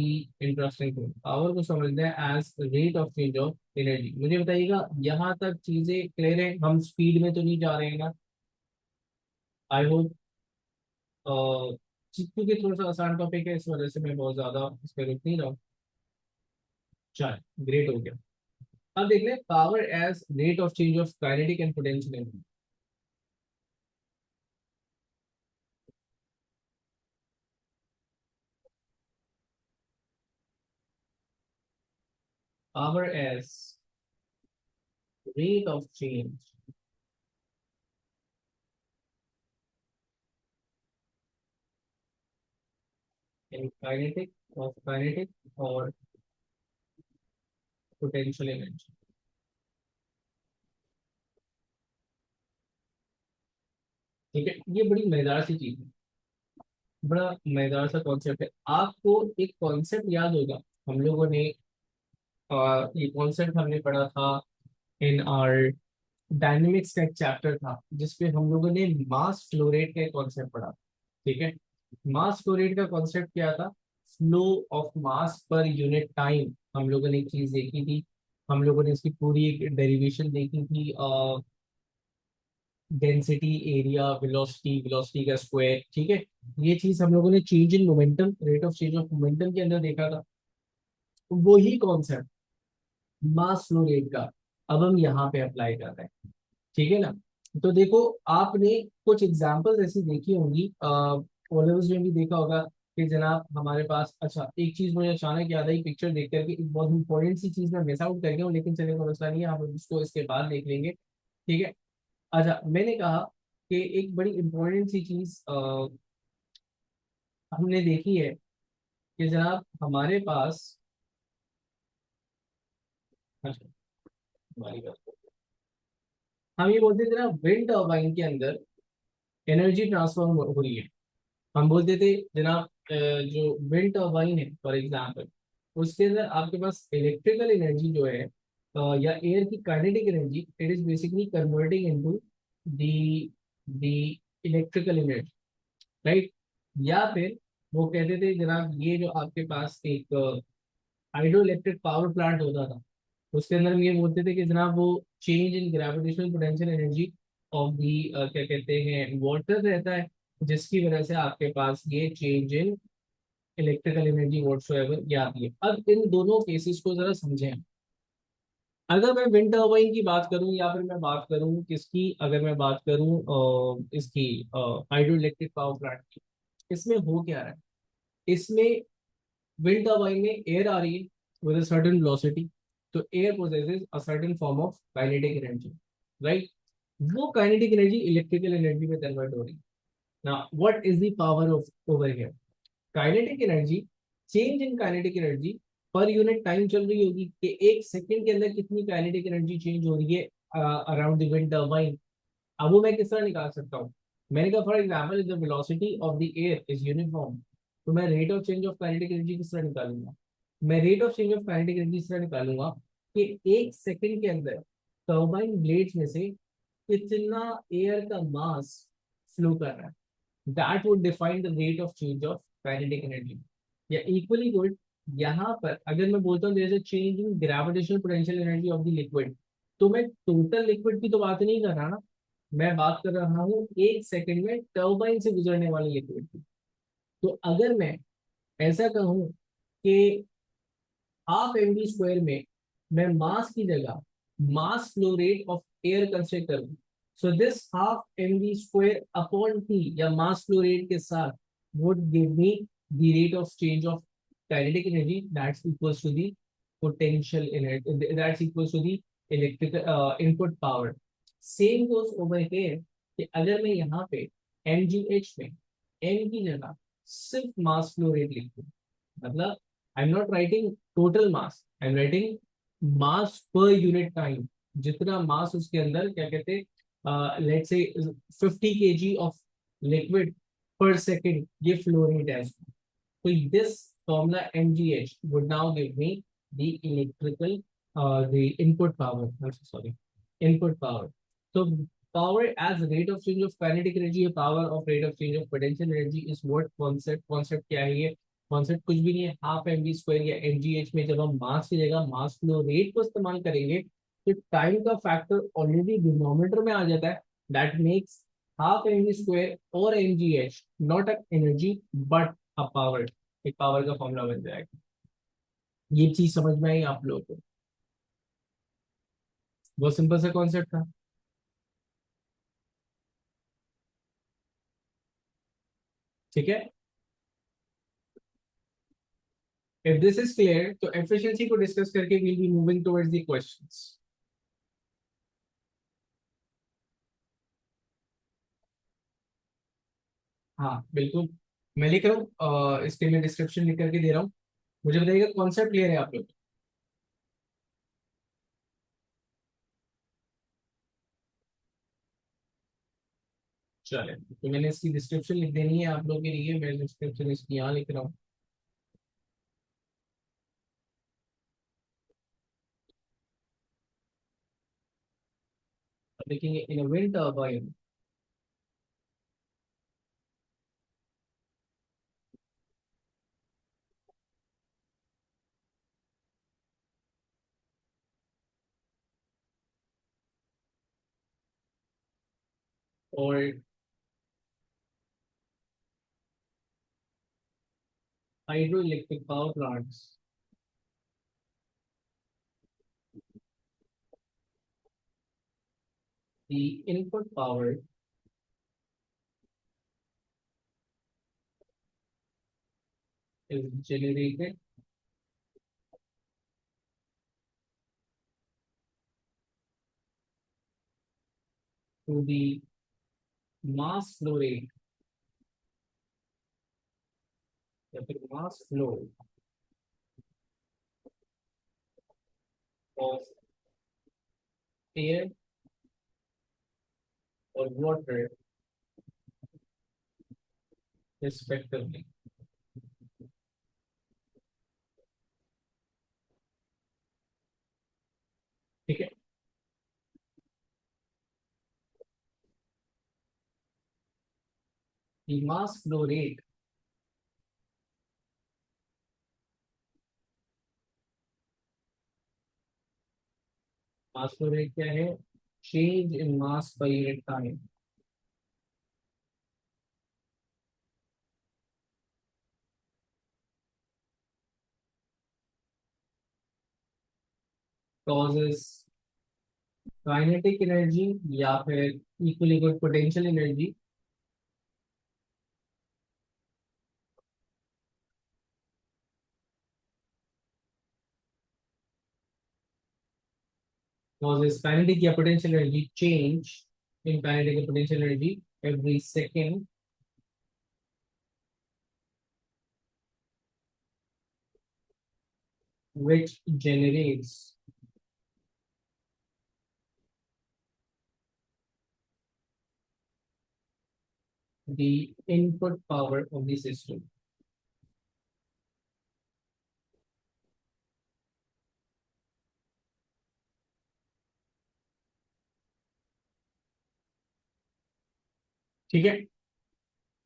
S1: interesting thing. Power को समझना है as rate of change of energy. मुझे बताइएगा यहाँ तक चीजें क्लियर है? हम स्पीड में तो नहीं जा रहे हैं ना? I hope. क्योंकि थोड़ा सा आसान टॉपिक है, इस वजह से मैं बहुत ज्यादा इस पर रुक नहीं रहा हूँ. चल ग्रेट हो गया. अब देख लें power as rate of change of kinetic and potential energy. Power as rate of change in kinetic और पोटेंशियल एनर्जी. ठीक है. ये बड़ी मजेदार सी चीज है, बड़ा मजेदार सा कॉन्सेप्ट है. आपको एक कॉन्सेप्ट याद होगा, हम लोगों ने ये कॉन्सेप्ट हमने पढ़ा था इन आवर डायनेमिक्स का एक चैप्टर था जिसपे हम लोगों ने मास फ्लो रेट का एक कॉन्सेप्ट पढ़ा. ठीक है. मास फ्लो रेट का कॉन्सेप्ट क्या था? फ्लो ऑफ मास पर यूनिट टाइम हम लोगों ने एक चीज देखी थी। हम लोगों ने इसकी पूरी एक डेरिवेशन देखी थी, डेंसिटी, एरिया, वेलोसिटी, वेलोसिटी का स्क्वायर, ठीक है। ये चीज हम लोगों ने change in momentum, rate of change of momentum के अंदर देखा था। वही कॉन्सेप्ट मास फ्लो रेट का अब हम यहाँ पे अप्लाई कर रहे हैं, ठीक है ना। तो देखो, आपने कुछ एग्जांपल्स ऐसी देखी होंगी, ओलम्स में भी देखा होगा कि जनाब हमारे पास, अच्छा एक चीज मुझे अचानक याद आई पिक्चर देख करके, एक बहुत इंपॉर्टेंट सी चीज मैं मिस आउट कर गया हूँ, लेकिन चलिए कोई मसला नहीं है, हम उसको इसके बाद देख लेंगे, ठीक है। अच्छा, मैंने कहा कि एक बड़ी इंपॉर्टेंट सी चीज हमने देखी है कि जनाब हमारे पास, अच्छा हमारी बात, हम ये बोलते थे ना विंड टर्बाइन के अंदर एनर्जी ट्रांसफर हो रही है। हम बोलते थे जनाब जो विंड टर्बाइन है फॉर एग्जांपल, उसके अंदर आपके पास इलेक्ट्रिकल एनर्जी जो है, या एयर की kinetic energy, it is basically converting into the the electrical energy, right. या फिर वो कहते थे जनाब ये जो आपके पास एक हाइड्रो इलेक्ट्रिक पावर प्लांट होता था, उसके अंदर हम ये बोलते थे कि जनाब वो change in gravitational potential energy of the, क्या कहते हैं, वाटर रहता है, जिसकी वजह से आपके पास ये change in electrical energy whatsoever ये आती है। अब इन दोनों केसेस को जरा समझें। अगर मैं विंड टर्बाइन की बात करूं या फिर मैं बात करूं किसकी, अगर मैं बात करूं इसकी हाइड्रो इलेक्ट्रिक पावर प्लांट की, इसमें हो क्या रहा है, इसमें विंड टर्बाइन में एयर आ रही है विद अ सर्टेन वेलोसिटी, तो air possesses a certain form of kinetic energy, right. वो काइनेटिक एनर्जी इलेक्ट्रिकल एनर्जी में कन्वर्ट हो रही है। Now what is the power of over here, kinetic energy, change in kinetic energy पर यूनिट टाइम चल रही होगी कि एक सेकंड के अंदर कितनी काइनेटिक एनर्जी चेंज हो रही है अराउंड द विंड टर्बाइन। अब वो मैं किस तरह निकाल सकता हूँ, मैंने कहा for example the velocity of the air is uniform, तो मैं rate of change of kinetic energy किस तरह निकालूंगा, मैं rate of change of kinetic energy इस तरह निकालूंगा कि एक सेकंड के अंदर टर्बाइन ब्लेड्स में से कितना एयर का मास फ्लो कर रहा है, that would define the rate of change of kinetic energy. या इक्वली गुड, यहाँ पर अगर मैं बोलता हूँ there is a change in gravitational potential energy of the liquid, तो मैं टोटल लिक्विड की तो बात नहीं कर रहा ना, मैं बात कर रहा हूँ एक सेकंड में टर्बाइन से गुजरने वाले लिक्विड की। तो अगर मैं ऐसा कहूँ कि हाफ एम वी स्क्वायर में मैं मास की जगह mass flow rate of air consider करूँ, so this half M V square upon T या मास फ्लो रेट के साथ would give me the rate of change of kinetic energy that's equals to the potential energy, that's equals to the electrical input power. Same goes over here कि अगर मैं यहाँ पे mgh में m की जगह सिर्फ मास फ्लो रेट लिख दूं, मतलब I am not writing total mass, I am writing मास पर यूनिट टाइम, जितना मास उसके अंदर क्या कहते हैं, let's say 50 kg of liquid पर सेकेंड ये फ्लो रेट है उसका। तो this formula mgh would now give me the electrical the input power, sorry, input power. So power as rate of change of kinetic energy, power of rate of change of potential energy is what concept क्या है ये, कॉन्सेप्ट कुछ भी नहीं है, हाफ एम वी स्क्वायर या mgh में जब हम मास की जगह मास फ्लो रेट को इस्तेमाल करेंगे तो टाइम का फैक्टर ऑलरेडी डिनोमिनेटर में आ जाता है, that makes half M V square और mgh not a energy but a power, एक पावर का फॉर्मूला बन जाएगा। ये चीज समझ में आई आप लोगों को, बहुत सिंपल सा कॉन्सेप्ट था, ठीक है। इफ दिस इज क्लियर तो एफिशिएंसी को डिस्कस करके we'll be moving towards the questions. हाँ बिल्कुल, मैं लिख रहा हूँ, इसके लिए डिस्क्रिप्शन लिख करके दे रहा हूँ, मुझे बताइएगा कॉन्सेप्ट क्लियर है आप लोग। चले तो मैंने इसकी डिस्क्रिप्शन लिख देनी है आप लोगों के लिए, मैं डिस्क्रिप्शन इसकी यहाँ लिख रहा हूँ। लिखेंगे in a wind turbine, or hydroelectric power plants the input power is generated through the mass flow rate, the mass flow of air or water respectively. ठीक है, the mass flow rate mass flow rate क्या है? Change in mass per unit time causes kinetic energy या फिर equally good potential energy causes kinetic या potential energy change in kinetic and potential energy every second which generates the input power of the system. ठीक है,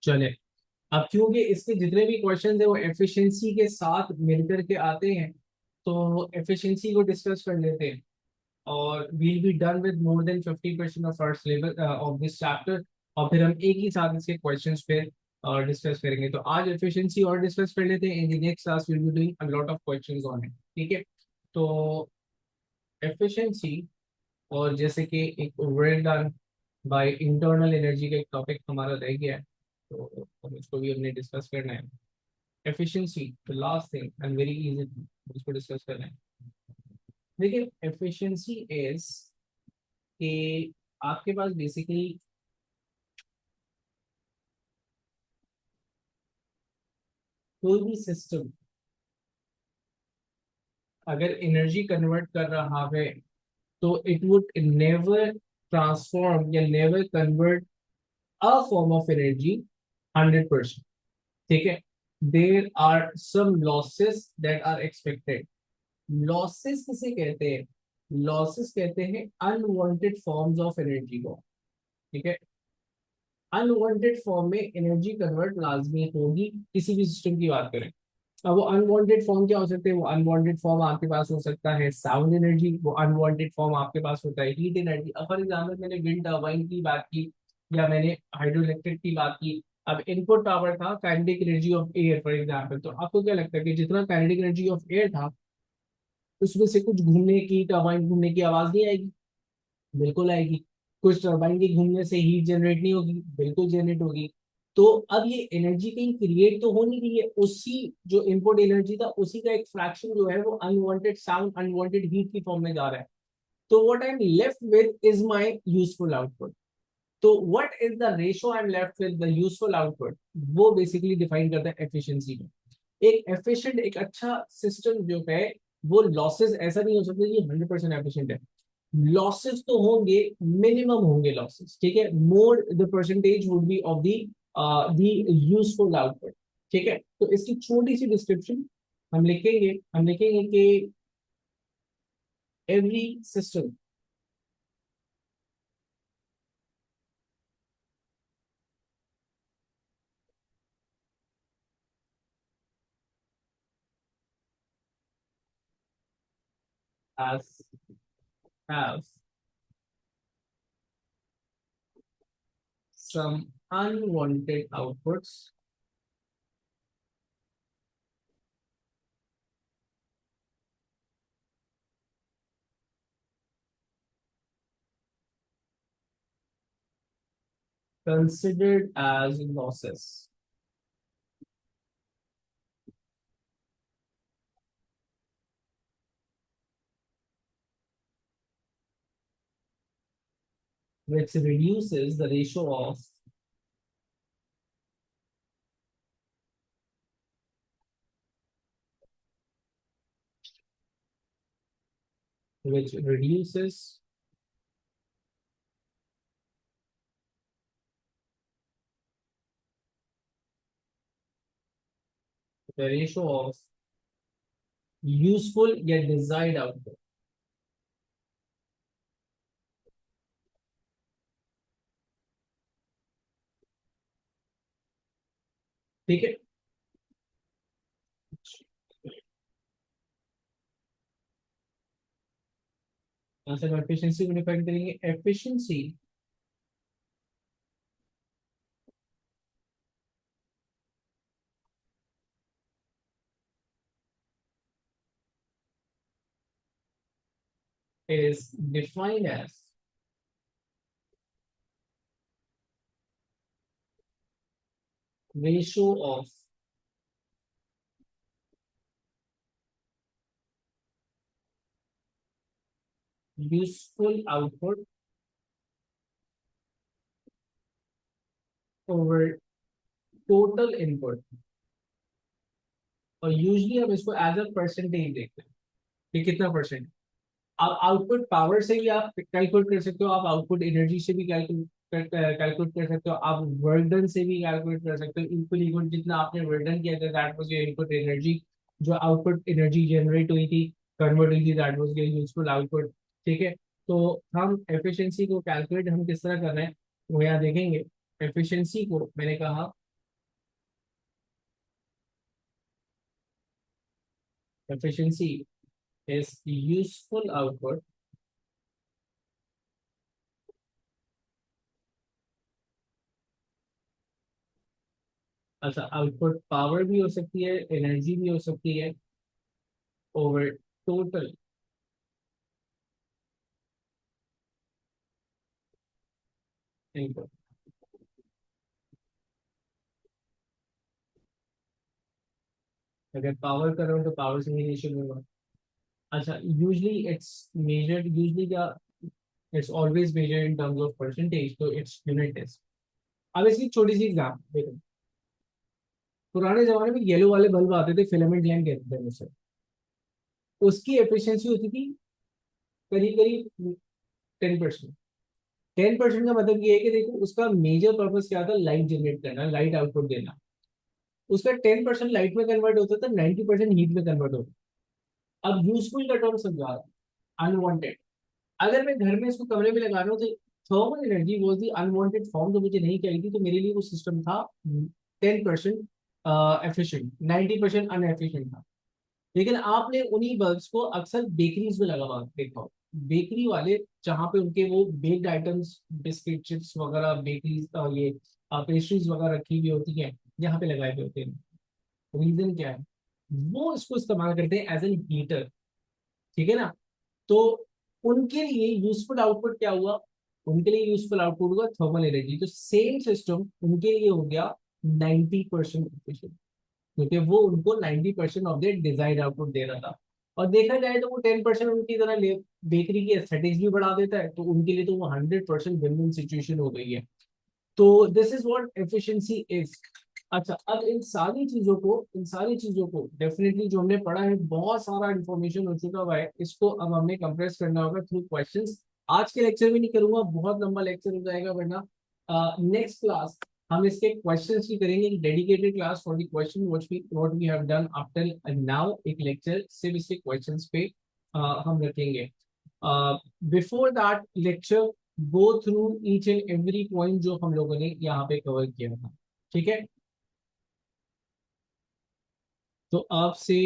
S1: चले। अब क्योंकि इसके जितने भी क्वेश्चन है वो एफिशिएंसी के साथ मिलकर के आते हैं, तो एफिशिएंसी को डिस्कस कर लेते हैं और we'll be done with more than 50% of our syllabus of this chapter। और फिर हम एक ही साथ इसके क्वेश्चंस पे डिस्कस करेंगे। तो आज एफिशिएंसी और डिस्कस कर लेते हैं। In the next class will be doing a lot of questions on it. ठीक है, तो एफिशिएंसी और जैसे कि एक well done by internal energy का एक टॉपिक हमारा रह गया है, तो हम इसको भी हमने डिस्कस करना है। Efficiency the last thing and very easy, इसको डिस्कस करना है। देखिए, एफिशिएंसी इज कि आपके पास बेसिकली कोई भी सिस्टम अगर एनर्जी कन्वर्ट कर रहा है तो इट वुड नेवर ट्रांसफॉर्म या never convert a form of energy 100%। ठीक है, there are some losses that are expected. Losses किसे कहते हैं? लॉसेस कहते हैं अनवांटेड फॉर्म्स ऑफ एनर्जी को। ठीक है, अनवांटेड फॉर्म में एनर्जी कन्वर्ट लाजमी होगी किसी भी सिस्टम की बात करें। अब वो अनवांटेड फॉर्म क्या हो सकते हैं? वो अनवांटेड फॉर्म आपके पास हो सकता है साउंड एनर्जी, वो अनवांटेड फॉर्म आपके पास होता है हीट एनर्जी। अब फॉर एग्जाम्पल मैंने विंड टर्बाइन की बात की या मैंने हाइड्रो इलेक्ट्रिक की बात की। अब इनपुट पावर था kinetic energy of air for example, तो आपको क्या लगता है कि जितना काइनेटिक एनर्जी ऑफ एयर था उसमें से कुछ घूमने की, टर्बाइन घूमने की आवाज नहीं आएगी? बिल्कुल आएगी। कुछ टरबाइन के घूमने से हीट जनरेट नहीं होगी? बिल्कुल जनरेट होगी। तो अब ये एनर्जी कहीं क्रिएट तो हो नहीं रही है, उसी जो इनपुट एनर्जी था उसी का एक फ्रैक्शन जो है वो अनवांटेड साउंड, अनवांटेड हीट की फॉर्म में जा रहा है। तो what I am left with is my useful output. तो what is the ratio I am left with the useful output, वो बेसिकली डिफाइन करता है एफिशिएंसी में। एक एफिशिएंट, एक अच्छा सिस्टम जो है वो लॉसेस, ऐसा नहीं हो सकता कि 100% एफिशिएंट है। लॉसेस तो होंगे, मिनिमम होंगे लॉसेस। ठीक है, more the percentage would be of the useful output. ठीक है, तो इसकी छोटी सी डिस्क्रिप्शन हम लिखेंगे कि every system has have some unwanted outputs considered as losses, which reduces the ratio of which reduces the ratio of useful yet desired output. ठीक है, यहाँ से हम एफिशिएंसी को डिफाइन करेंगे. Efficiency is defined as ratio of useful output over total input. और यूजली हम इसको एज अ परसेंटेज देखते हैं कि कितना परसेंट. आप आउटपुट पावर से भी आप कैलकुलेट कर सकते हो, आप आउटपुट एनर्जी से भी कैलकुलेट कर सकते हो, आप वर्क डन से भी कैलकुलेट कर सकते हो. इक्वल इक्वल जितना आपने वर्क डन किया था that was your input energy. जो आउटपुट एनर्जी जनरेट हुई थी, कन्वर्ट हुई थी, that was your useful output. ठीक है, तो हम एफिशिएंसी को कैलकुलेट हम किस तरह कर रहे हैं वो यहाँ देखेंगे. एफिशिएंसी को मैंने कहा एफिशिएंसी इज यूजफुल आउटपुट. अच्छा, आउटपुट पावर भी हो सकती है, एनर्जी भी हो सकती है ओवर टोटल इनपुट. अगर पावर कर रहा हूँ तो पावर से ही रेशियो होगा. अच्छा, यूजली इट्स मेजर्ड यूजली क्या, it's always measured in terms of percentage, तो इट्स यूनिट टेस्ट. अब इसकी छोटी सी एग्जाम्पल देखो. पुराने जमाने में येलो वाले बल्ब आते थे, फिलामेंट लैंप कहते थे उसे. उसकी एफिशिएंसी होती थी करीब करीब 10%. 10% का मतलब ये है कि देखो उसका मेजर पर्पस क्या था, लाइट जनरेट करना, लाइट आउटपुट देना. उसका 10% लाइट में कन्वर्ट होता था, 90% हीट में कन्वर्ट होता था. अब यूजफुल का टर्म समझा रहा हूं, अनवांटेड. अगर मैं घर में इसको कमरे में लगा रहा हूँ तो थर्मल एनर्जी वो दी अनवांटेड फॉर्म जो मुझे नहीं चाहिए थी, तो मेरे लिए वो सिस्टम था 10% एफिशिएंट, 90% अनएफिशिएंट था. लेकिन आपने उन्हीं बल्ब्स को अक्सर बेकरीज में लगा हुआ देखा हो. बेकरी वाले जहाँ पे उनके वो बेक्ड आइटम्स, बिस्किट चिप्स वगैरह, बेकरीज ये पेस्ट्रीज वगैरह रखी हुई होती हैं, यहाँ पे लगाए हुए होते हैं. रीजन क्या है, वो इसको इस्तेमाल करते हैं एज एन हीटर. ठीक है ना. तो उनके लिए यूजफुल आउटपुट क्या हुआ, उनके लिए यूजफुल आउटपुट हुआ थर्मल एनर्जी. तो सेम सिस्टम उनके लिए हो गया 90% एफिशिएंट, क्योंकि वो उनको 90% ऑफ देयर डिजायर्ड आउटपुट दे रहा था. और देखा जाए तो वो 10% उनकी तरह बेकरी की एस्थेटिक्स भी बढ़ा देता है, तो उनके लिए तो वो 100% विन विन सिचुएशन हो गई है. तो this is what efficiency is. अच्छा, अब इन सारी चीजों को डेफिनेटली जो हमने पढ़ा है, बहुत सारा इंफॉर्मेशन हो चुका हुआ है, इसको अब हमें कंप्रेस करना होगा थ्रू क्वेश्चंस. आज के लेक्चर में नहीं करूंगा, बहुत लंबा लेक्चर हो जाएगा, वरना नेक्स्ट क्लास हम इसके क्वेश्चंस की करेंगे, एक dedicated class for the question what we have done up till now. एक लेक्चर सिर्फ इसके क्वेश्चंस पे हम रखेंगे. Before that lecture go through each and every point जो हम लोगों ने यहाँ पे कवर किया था. ठीक है, तो आपसे